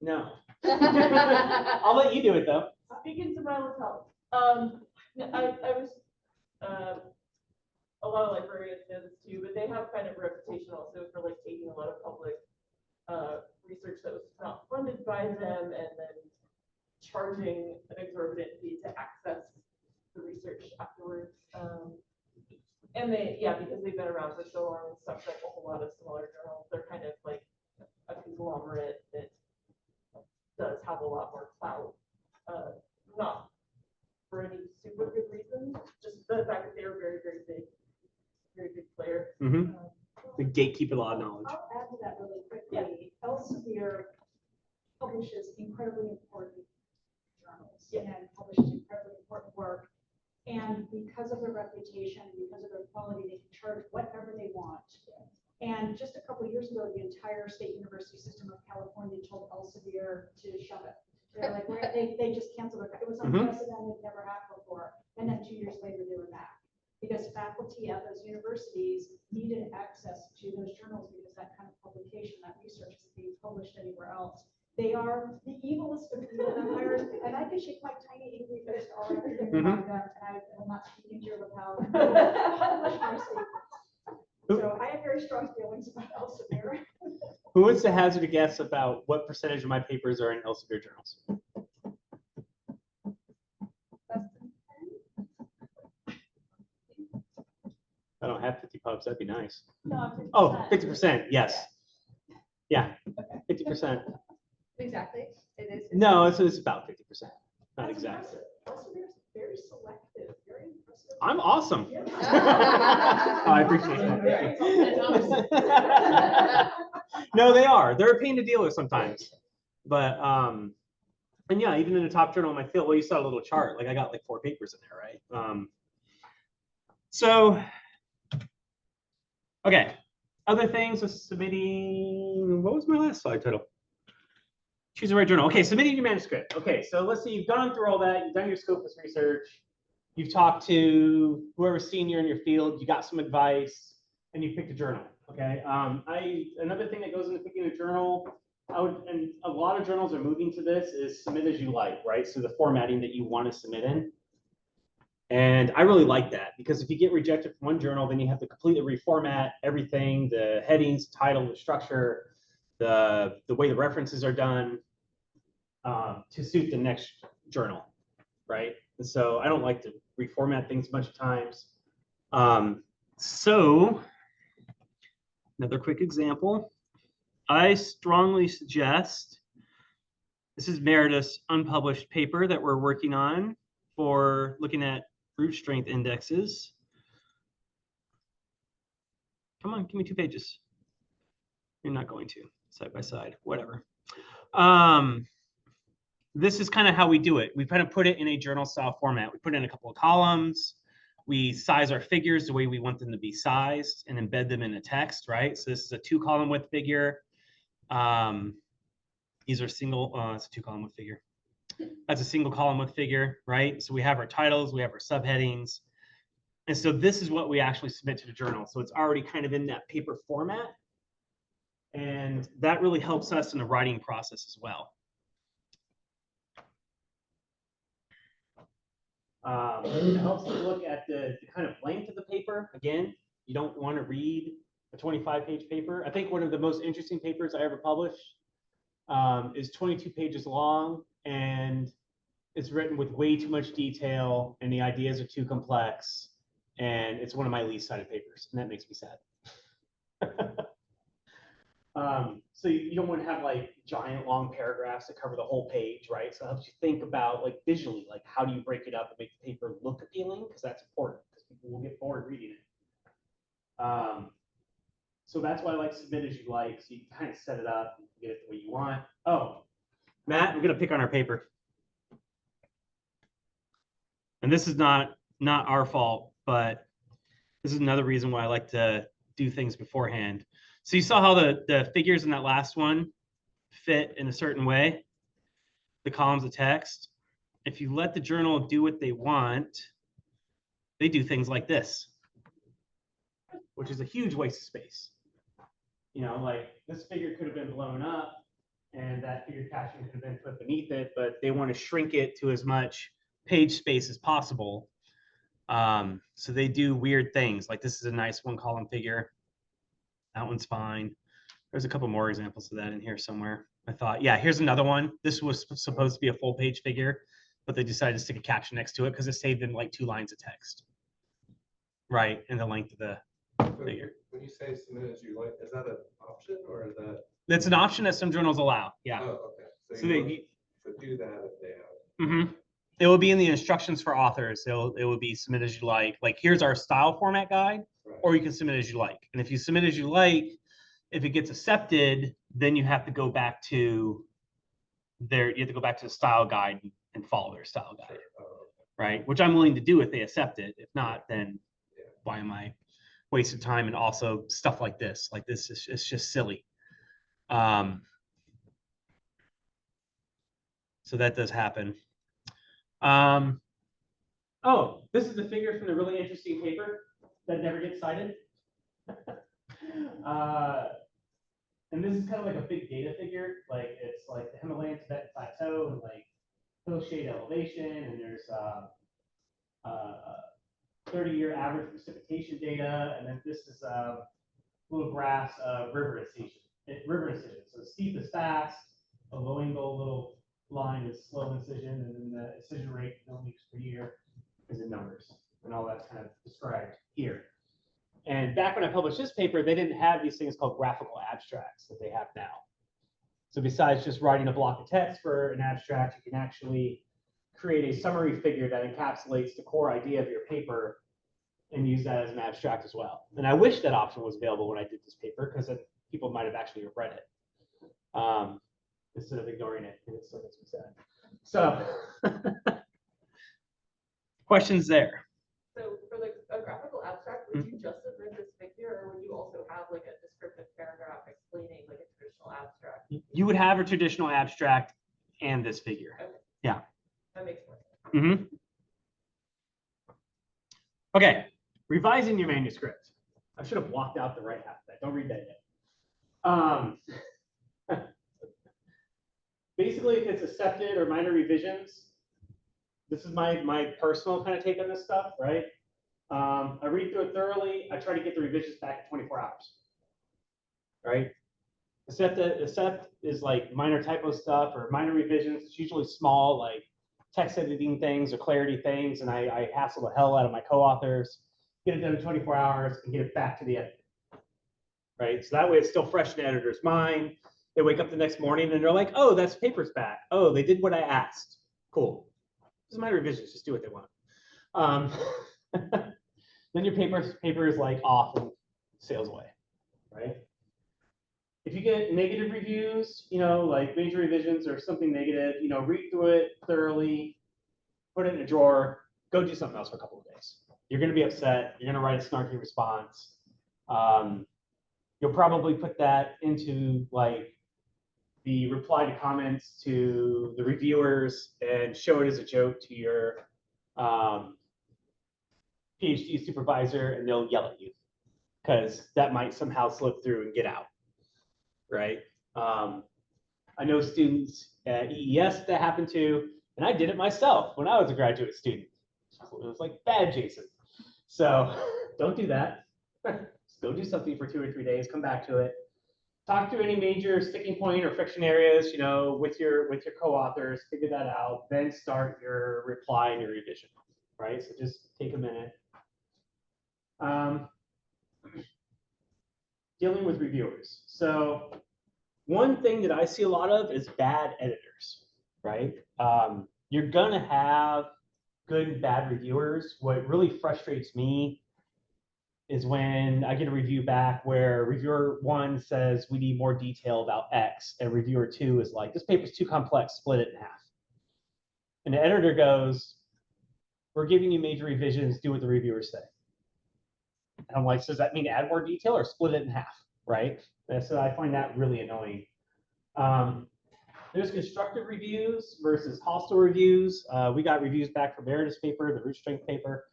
No. I'll let you do it though. Speaking to my help. I was a lot of librarians know this too, but they have kind of a reputation also for like taking a lot of public research that was not funded by them and then charging an exorbitant fee to access the research afterwards. And because they've been around for so long and stuff like a whole lot of smaller journals, they're kind of like a conglomerate that does have a lot more clout. Not for any super good reason, just the fact that they're very, very big player. Mm-hmm. The gatekeeper law of knowledge. I'll add to that really quickly. Elsevier publishes incredibly important journals and publishes incredibly important work. And because of their reputation, because of their quality, they can charge whatever they want. And just a couple of years ago, the entire state university system of California told Elsevier to shove it. They're like, they just canceled it. It was unprecedented, never happened before. And then 2 years later, they were back. Because faculty at those universities needed access to those journals because that kind of publication, that research isn't being published anywhere else. They are the evilest of evil empires, and I can shake my tiny angry fist all I can think about them, and I will not speak into your lapel. So I have very strong feelings about Elsevier. Who wants to hazard a guess about what percentage of my papers are in Elsevier journals? I don't have 50 pubs, that'd be nice. No, 50%. Oh, 50%, yes. Yeah, 50%. Exactly, it is. No, it's about 50%, not exactly. Elsevier is very selective, very impressive. I'm awesome. Yeah. Oh, I appreciate that. No, they are. They're a pain to deal with sometimes. But and yeah, even in the top journal in my field, well, you saw a little chart. Like I got like 4 papers in there, right? So okay. Other things with submitting. What was my last slide title? Choose the right journal. Okay, submitting your manuscript. Okay, so let's say you've gone through all that, you've done your scopus research, you've talked to whoever's senior in your field, you got some advice, and you picked a journal. Okay. Another thing that goes into picking a journal, and a lot of journals are moving to this, is submit as you like, right? So the formatting that you want to submit in. And I really like that because if you get rejected from one journal, then you have to completely reformat everything, the headings, title, the structure, the way the references are done to suit the next journal, right? And so I don't like to reformat things a bunch of times. So another quick example, I strongly suggest, this is Meredith's unpublished paper that we're working on for looking at root strength indexes. Come on, give me 2 pages. You're not going to, side by side, whatever. This is kind of how we do it. We kind of put it in a journal style format. We put in a couple of columns. We size our figures the way we want them to be sized and embed them in a text, right? So this is a 2-column width figure. These are single, it's a 2-column width figure. That's a single column width figure, right? So we have our titles, we have our subheadings. And so this is what we actually submit to the journal. So it's already kind of in that paper format. And that really helps us in the writing process as well. It helps to look at the kind of length of the paper. Again, you don't want to read a 25-page paper. I think one of the most interesting papers I ever published is 22 pages long, and it's written with way too much detail, and the ideas are too complex, and it's one of my least cited papers, and that makes me sad. so you don't want to have like giant long paragraphs that cover the whole page, right? So it helps you think about like visually, like how do you break it up and make the paper look appealing? Because that's important, because people will get bored reading it. So that's why I like submit as you like, so you can kind of set it up and get it the way you want. Oh, Matt, we're gonna pick on our paper. And this is not our fault, but this is another reason why I like to do things beforehand. So you saw how the figures in that last one fit in a certain way, the columns of text. If you let the journal do what they want, they do things like this, which is a huge waste of space. You know, like this figure could have been blown up and that figure caption could have been put beneath it, but they want to shrink it to as much page space as possible. So they do weird things. Like this is a nice one column figure. That one's fine. There's a couple more examples of that in here somewhere. I thought, yeah, here's another one. This was supposed to be a full page figure, but they decided to stick a caption next to it because it saved them like 2 lines of text. Right, and the length of the figure. When you say submit as you like, is that an option or is that? That's an option that some journals allow. Yeah. Oh, okay. So they do that if they have. Mm-hmm. It will be in the instructions for authors. It will be submit as you like. Like here's our style format guide, Right. or you can submit as you like. And if you submit as you like, if it gets accepted, then you have to go back to you have to go back to the style guide and follow their style guide. Sure. Oh, okay. Right? Which I'm willing to do if they accept it. If not, then why am I wasting time? And also stuff like this. Like this is it's just silly. So that does happen. Oh, this is the figure from the really interesting paper that never gets cited. And this is kind of like a big data figure. Like it's like the Himalayan Tibetan Plateau and like hill shade elevation, and there's 30-year average precipitation data, and then this is little graphs of river incision. So steep is fast, a low angle little line is slow incision, and then the incision rate millimeters per year is in numbers, and all that's kind of described here. And back when I published this paper, they didn't have these things called graphical abstracts that they have now. So besides just writing a block of text for an abstract, you can actually create a summary figure that encapsulates the core idea of your paper and use that as an abstract as well. And I wish that option was available when I did this paper, because then people might have actually read it instead of ignoring it and it's like it's sad. So questions there? So for like a graphical abstract, would you just submit this figure, or would you also have like a descriptive paragraph explaining like a traditional abstract? You would have a traditional abstract and this figure. Okay. Yeah. That makes more sense. Mm-hmm. Okay, revising your manuscript. I should have blocked out the right half of that. Don't read that yet. Basically, if it's accepted or minor revisions, this is my personal kind of take on this stuff, right? I read through it thoroughly. I try to get the revisions back in 24 hours, right? Accept is like minor typo stuff or minor revisions. It's usually small, like text editing things or clarity things, and I hassle the hell out of my co-authors, get it done in 24 hours, and get it back to the editor, right? So that way it's still fresh in the editor's mind. They wake up the next morning and they're like, oh, that's paper's back. Oh, they did what I asked. Cool. This is my revisions, just do what they want. Then your paper is like off and sails away, right? If you get negative reviews, like major revisions or something negative, read through it thoroughly, put it in a drawer, go do something else for a couple of days. You're going to be upset. You're going to write a snarky response. You'll probably put that into like the reply to comments to the reviewers and show it as a joke to your PhD supervisor, and they'll yell at you because that might somehow slip through and get out, right? I know students at EES that happened to, and I did it myself when I was a graduate student. It was like bad, Jason. So don't do that. Just go do something for 2 or 3 days, come back to it. Talk through any major sticking point or friction areas, with your co-authors, figure that out, then start your reply and your revision, right? So just take a minute. Dealing with reviewers. So One thing that I see a lot of is bad editors, right? You're gonna have good and bad reviewers. What really frustrates me is when I get a review back where reviewer 1 says we need more detail about X, and reviewer 2 is like, this paper's too complex, split it in half. And the editor goes, we're giving you major revisions, do what the reviewers say. And I'm like, so does that mean add more detail or split it in half, right? And so I find that really annoying. There's constructive reviews versus hostile reviews. We got reviews back from Meredith's paper, the root strength paper.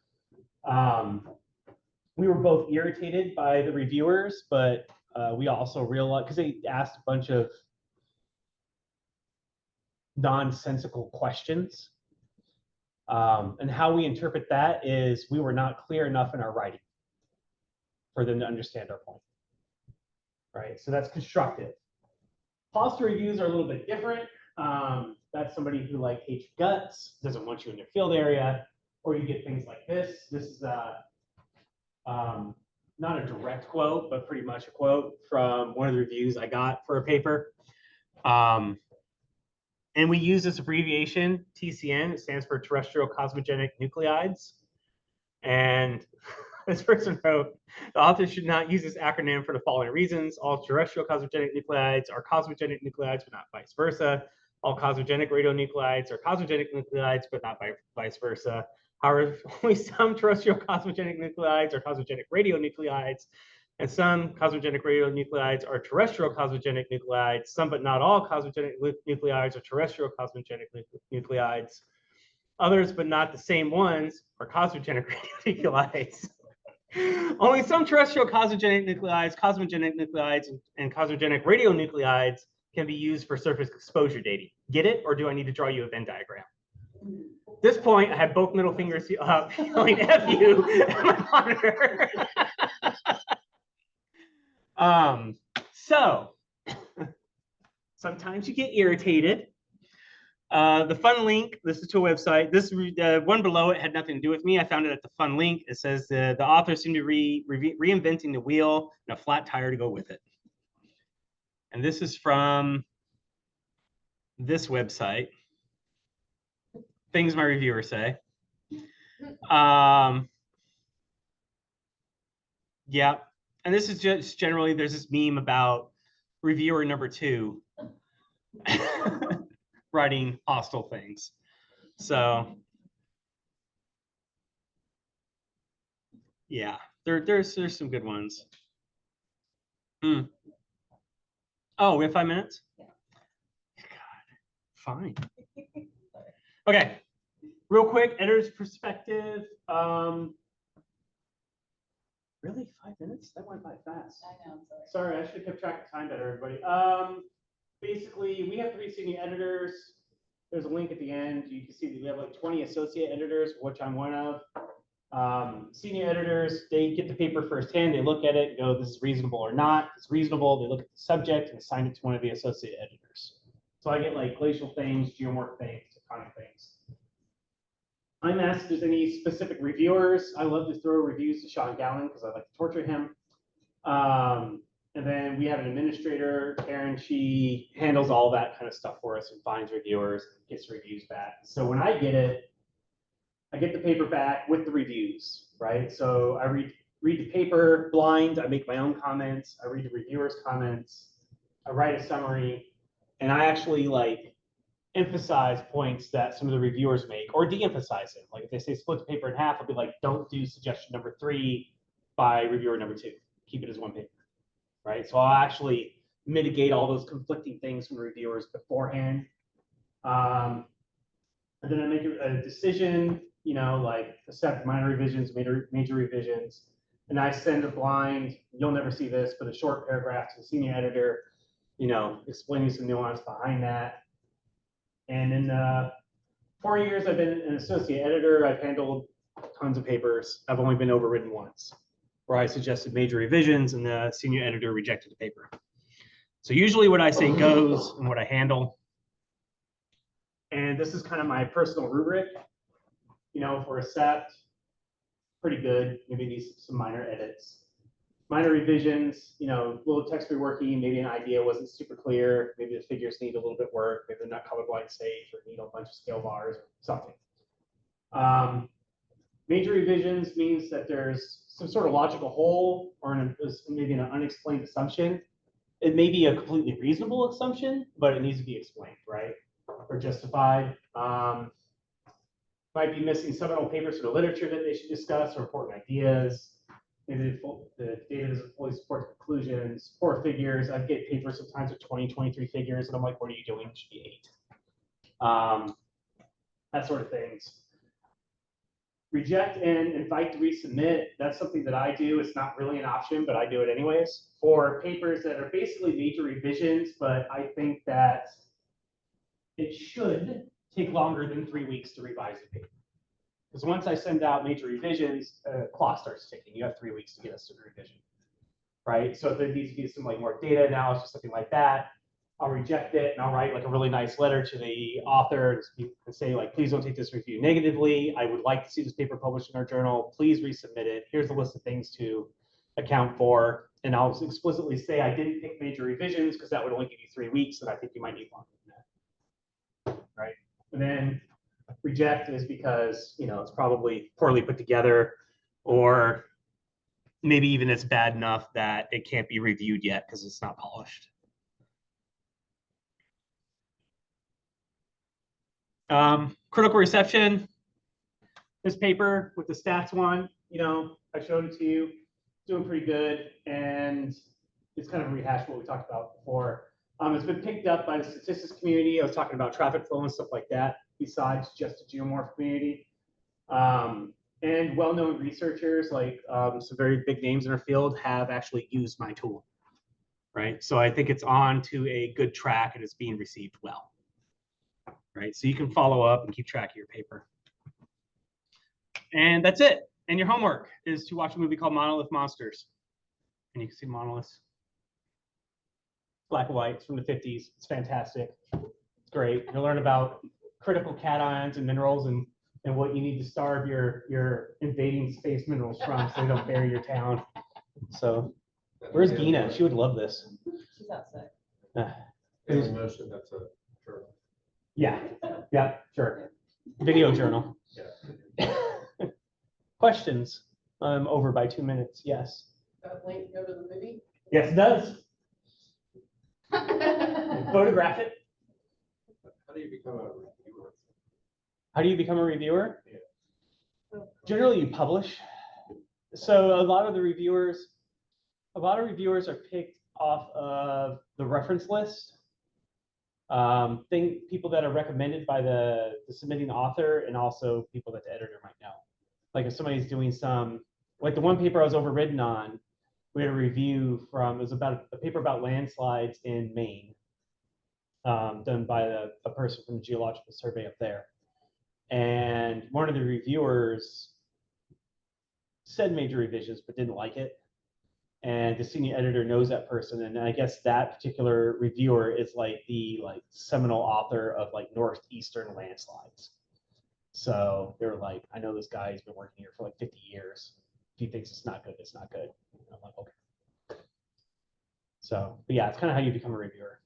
We were both irritated by the reviewers, but we also realized, because they asked a bunch of nonsensical questions. And how we interpret that is we were not clear enough in our writing for them to understand our point, right? So that's constructive. Hostile reviews are a little bit different. That's somebody who like hates your guts, doesn't want you in their field area, or you get things like this. This is not a direct quote, but pretty much a quote from one of the reviews I got for a paper. And we use this abbreviation, TCN. It stands for terrestrial cosmogenic nuclides. And this person wrote, the author should not use this acronym for the following reasons. All terrestrial cosmogenic nuclides are cosmogenic nuclides, but not vice versa. All cosmogenic radionuclides are cosmogenic nuclides, but not vice versa. However, only some terrestrial cosmogenic nuclides are cosmogenic radionuclides, and some cosmogenic radionuclides are terrestrial cosmogenic nuclides. Some, but not all, cosmogenic nuclides are terrestrial cosmogenic nuclides. Others, but not the same ones, are cosmogenic radionuclides. Only some terrestrial cosmogenic nuclides, and cosmogenic radionuclides can be used for surface exposure dating. Get it? Or do I need to draw you a Venn diagram? At this point, I had both middle fingers up, yelling F you at my monitor. So sometimes you get irritated. The fun link, this is to a website. This one below it had nothing to do with me. I found it at the fun link. It says the author seemed to be reinventing the wheel and a flat tire to go with it. And this is from this website. Things my reviewers say. Yeah. And this is just generally, there's this meme about reviewer number 2 writing hostile things. So yeah, there's some good ones. Oh, we have 5 minutes? Yeah. God, fine. Okay, real quick, editor's perspective. Really, 5 minutes? That went by fast. I know, I'm sorry. I should have kept track of time better, everybody. Basically, we have 3 senior editors. There's a link at the end. You can see that we have like 20 associate editors, which I'm one of. Senior editors, they get the paper firsthand. They look at it and go, this is reasonable or not. If it's reasonable, they look at the subject and assign it to one of the associate editors. So I get like glacial things, geomorph things, tectonic things. I'm asked if there's any specific reviewers. I love to throw reviews to Sean Gowan because I like to torture him. And then we have an administrator, Karen. She handles all that kind of stuff for us and finds reviewers, gets reviews back. So when I get it, I get the paper back with the reviews, right? So I read the paper blind. I make my own comments. I read the reviewer's comments. I write a summary, and I actually like emphasize points that some of the reviewers make or de-emphasize it. Like if they say split the paper in half, I'll be like, don't do suggestion number 3 by reviewer number 2. Keep it as one paper, right? So I'll actually mitigate all those conflicting things from reviewers beforehand. And then I make a decision, you know, like accept minor revisions, major revisions. And I send a blind, you'll never see this, but a short paragraph to the senior editor, you know, explaining some nuance behind that. And in 4 years, I've been an associate editor. I've handled tons of papers. I've only been overridden once, where I suggested major revisions and the senior editor rejected the paper. So usually what I say goes and what I handle. And this is kind of my personal rubric. You know, for accept, pretty good. Maybe these some minor edits. Minor revisions, little text reworking, maybe an idea wasn't super clear, maybe the figures need a little bit work, maybe they're not colorblind safe, or need a bunch of scale bars or something. Major revisions means that there's some sort of logical hole or maybe an unexplained assumption. It may be a completely reasonable assumption, but it needs to be explained, right? Or justified. Might be missing seminal papers for the literature that they should discuss or important ideas. Maybe the data doesn't fully support the conclusions. Poor figures. I get papers sometimes with 20, 23 figures, and I'm like, what are you doing? It should be 8. That sort of things. Reject and invite to resubmit. That's something that I do. It's not really an option, but I do it anyways. For papers that are basically major revisions, but I think that it should take longer than 3 weeks to revise the paper. Because once I send out major revisions, clock starts ticking. You have 3 weeks to get us to the revision, right? So if there needs to be some more data analysis, something like that, I'll reject it and I'll write a really nice letter to the author and say please don't take this review negatively. I would like to see this paper published in our journal. Please resubmit it. Here's a list of things to account for. And I'll explicitly say I didn't pick major revisions because that would only give you 3 weeks, and I think you might need longer than that, right? And then reject is because it's probably poorly put together, or maybe even it's bad enough that it can't be reviewed yet because it's not polished. Critical reception. This paper with the stats one, I showed it to you. It's doing pretty good, and it's kind of a rehash of what we talked about before. It's been picked up by the statistics community. I was talking about traffic flow and stuff like that, besides just the geomorph community. And well-known researchers, some very big names in our field, have actually used my tool, right? So I think it's on to a good track and it's being received well, right? So you can follow up and keep track of your paper. And that's it. And your homework is to watch a movie called Monolith Monsters. And you can see monoliths. Black and white, it's from the 50s. It's fantastic. It's great. You'll learn about critical cations and minerals and what you need to starve your invading space minerals from so they don't bury your town. So where's Gina? She would love this. She's outside. Motion, that's a journal. Yeah, sure. Video journal. Yeah. Questions? I'm over by 2 minutes. Yes. That link go to the movie? Yes, it does. Photograph it. How do you become a reviewer? How do you become a reviewer? Yeah. Generally, you publish. So a lot of reviewers are picked off of the reference list. People that are recommended by the submitting author, and also people that the editor might know. If somebody's doing the one paper I was overridden on, we had a review it was about a paper about landslides in Maine, done by a person from the Geological Survey up there. And one of the reviewers said major revisions, but didn't like it. And the senior editor knows that person. And I guess that particular reviewer is the seminal author of northeastern landslides. So they're I know this guy, he's been working here for 50 years. If he thinks it's not good, it's not good. And I'm okay. So, but yeah, it's kind of how you become a reviewer.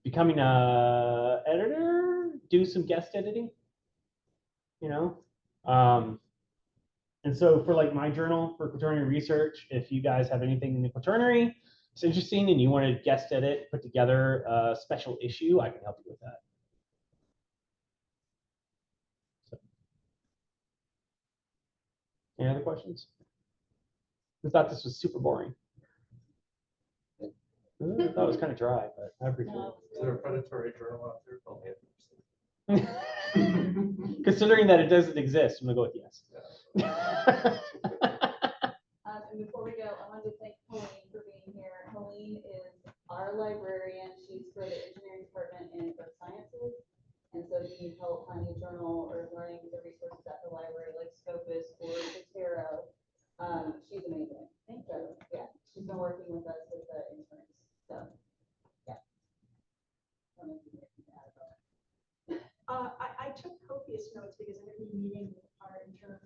Becoming a editor, do some guest editing, and so for my journal for quaternary research, if you guys have anything in the quaternary it's interesting and you want to guest edit, put together a special issue, I can help you with that. So. Any other questions? I thought this was super boring. I thought it was kind of dry, but I appreciate it. Is there a predatory journal out there called Considering that it doesn't exist, I'm gonna go with yes. And before we go, I wanted to thank Helene for being here. Helene is our librarian. She's for the engineering department in earth sciences. And so if you need help finding a journal or learning the resources at the library, like Scopus or Zotero, she's amazing. Thank you. Yeah, she's been working with us with the interns. So, yeah. I took copious notes because I'm going to be meeting with our interns.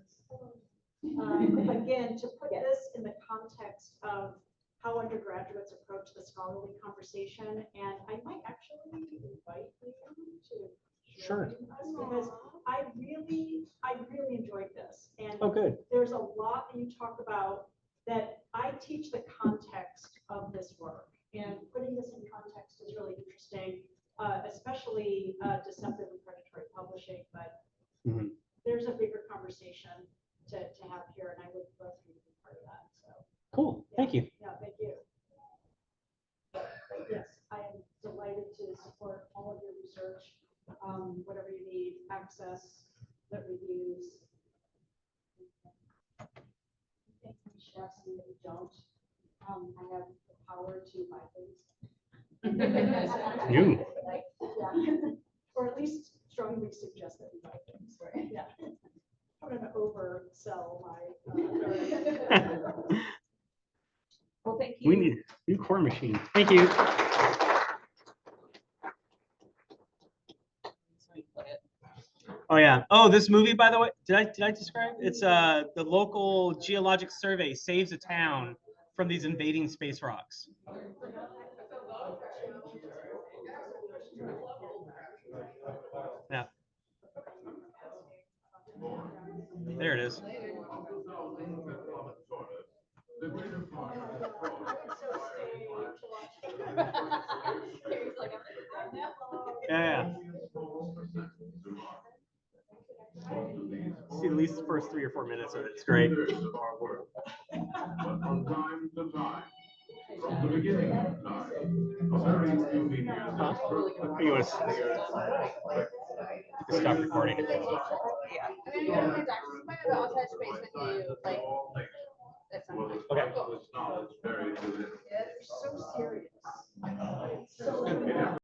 Again, to put this in the context context of how undergraduates approach the scholarly conversation, and I might actually invite you to Sure. join us, because I really enjoyed this. And Oh, good. there's a lot that you talk about that I teach the context of this work, and putting this in context is really interesting, especially deceptive and predatory publishing, but Mhm. there's a bigger conversation to have here, and I would love for you to be part of that, so. Cool. Thank you. Yeah, thank you. Yes, I am delighted to support all of your research, whatever you need, access, lit reviews. Thank you, chefs, and if you don't, I have the power to buy things. You. Yeah. Or at least strongly suggest that we buy things. Yeah. I'm gonna oversell my. Well, thank you. We need a new core machine. Thank you. Oh yeah. Oh, this movie, by the way, did I describe? It's the local geologic survey saves a town from these invading space rocks. Yeah. There it is. Yeah. See at least the first 3 or 4 minutes of it. It's great. From time to time, from the beginning of time, a very unique Huh? You want to stop recording. I mean, I'm gonna go to my doctor's appointment, but I'll touch base with you, like, at some point. Okay. knowledge buried within. So serious.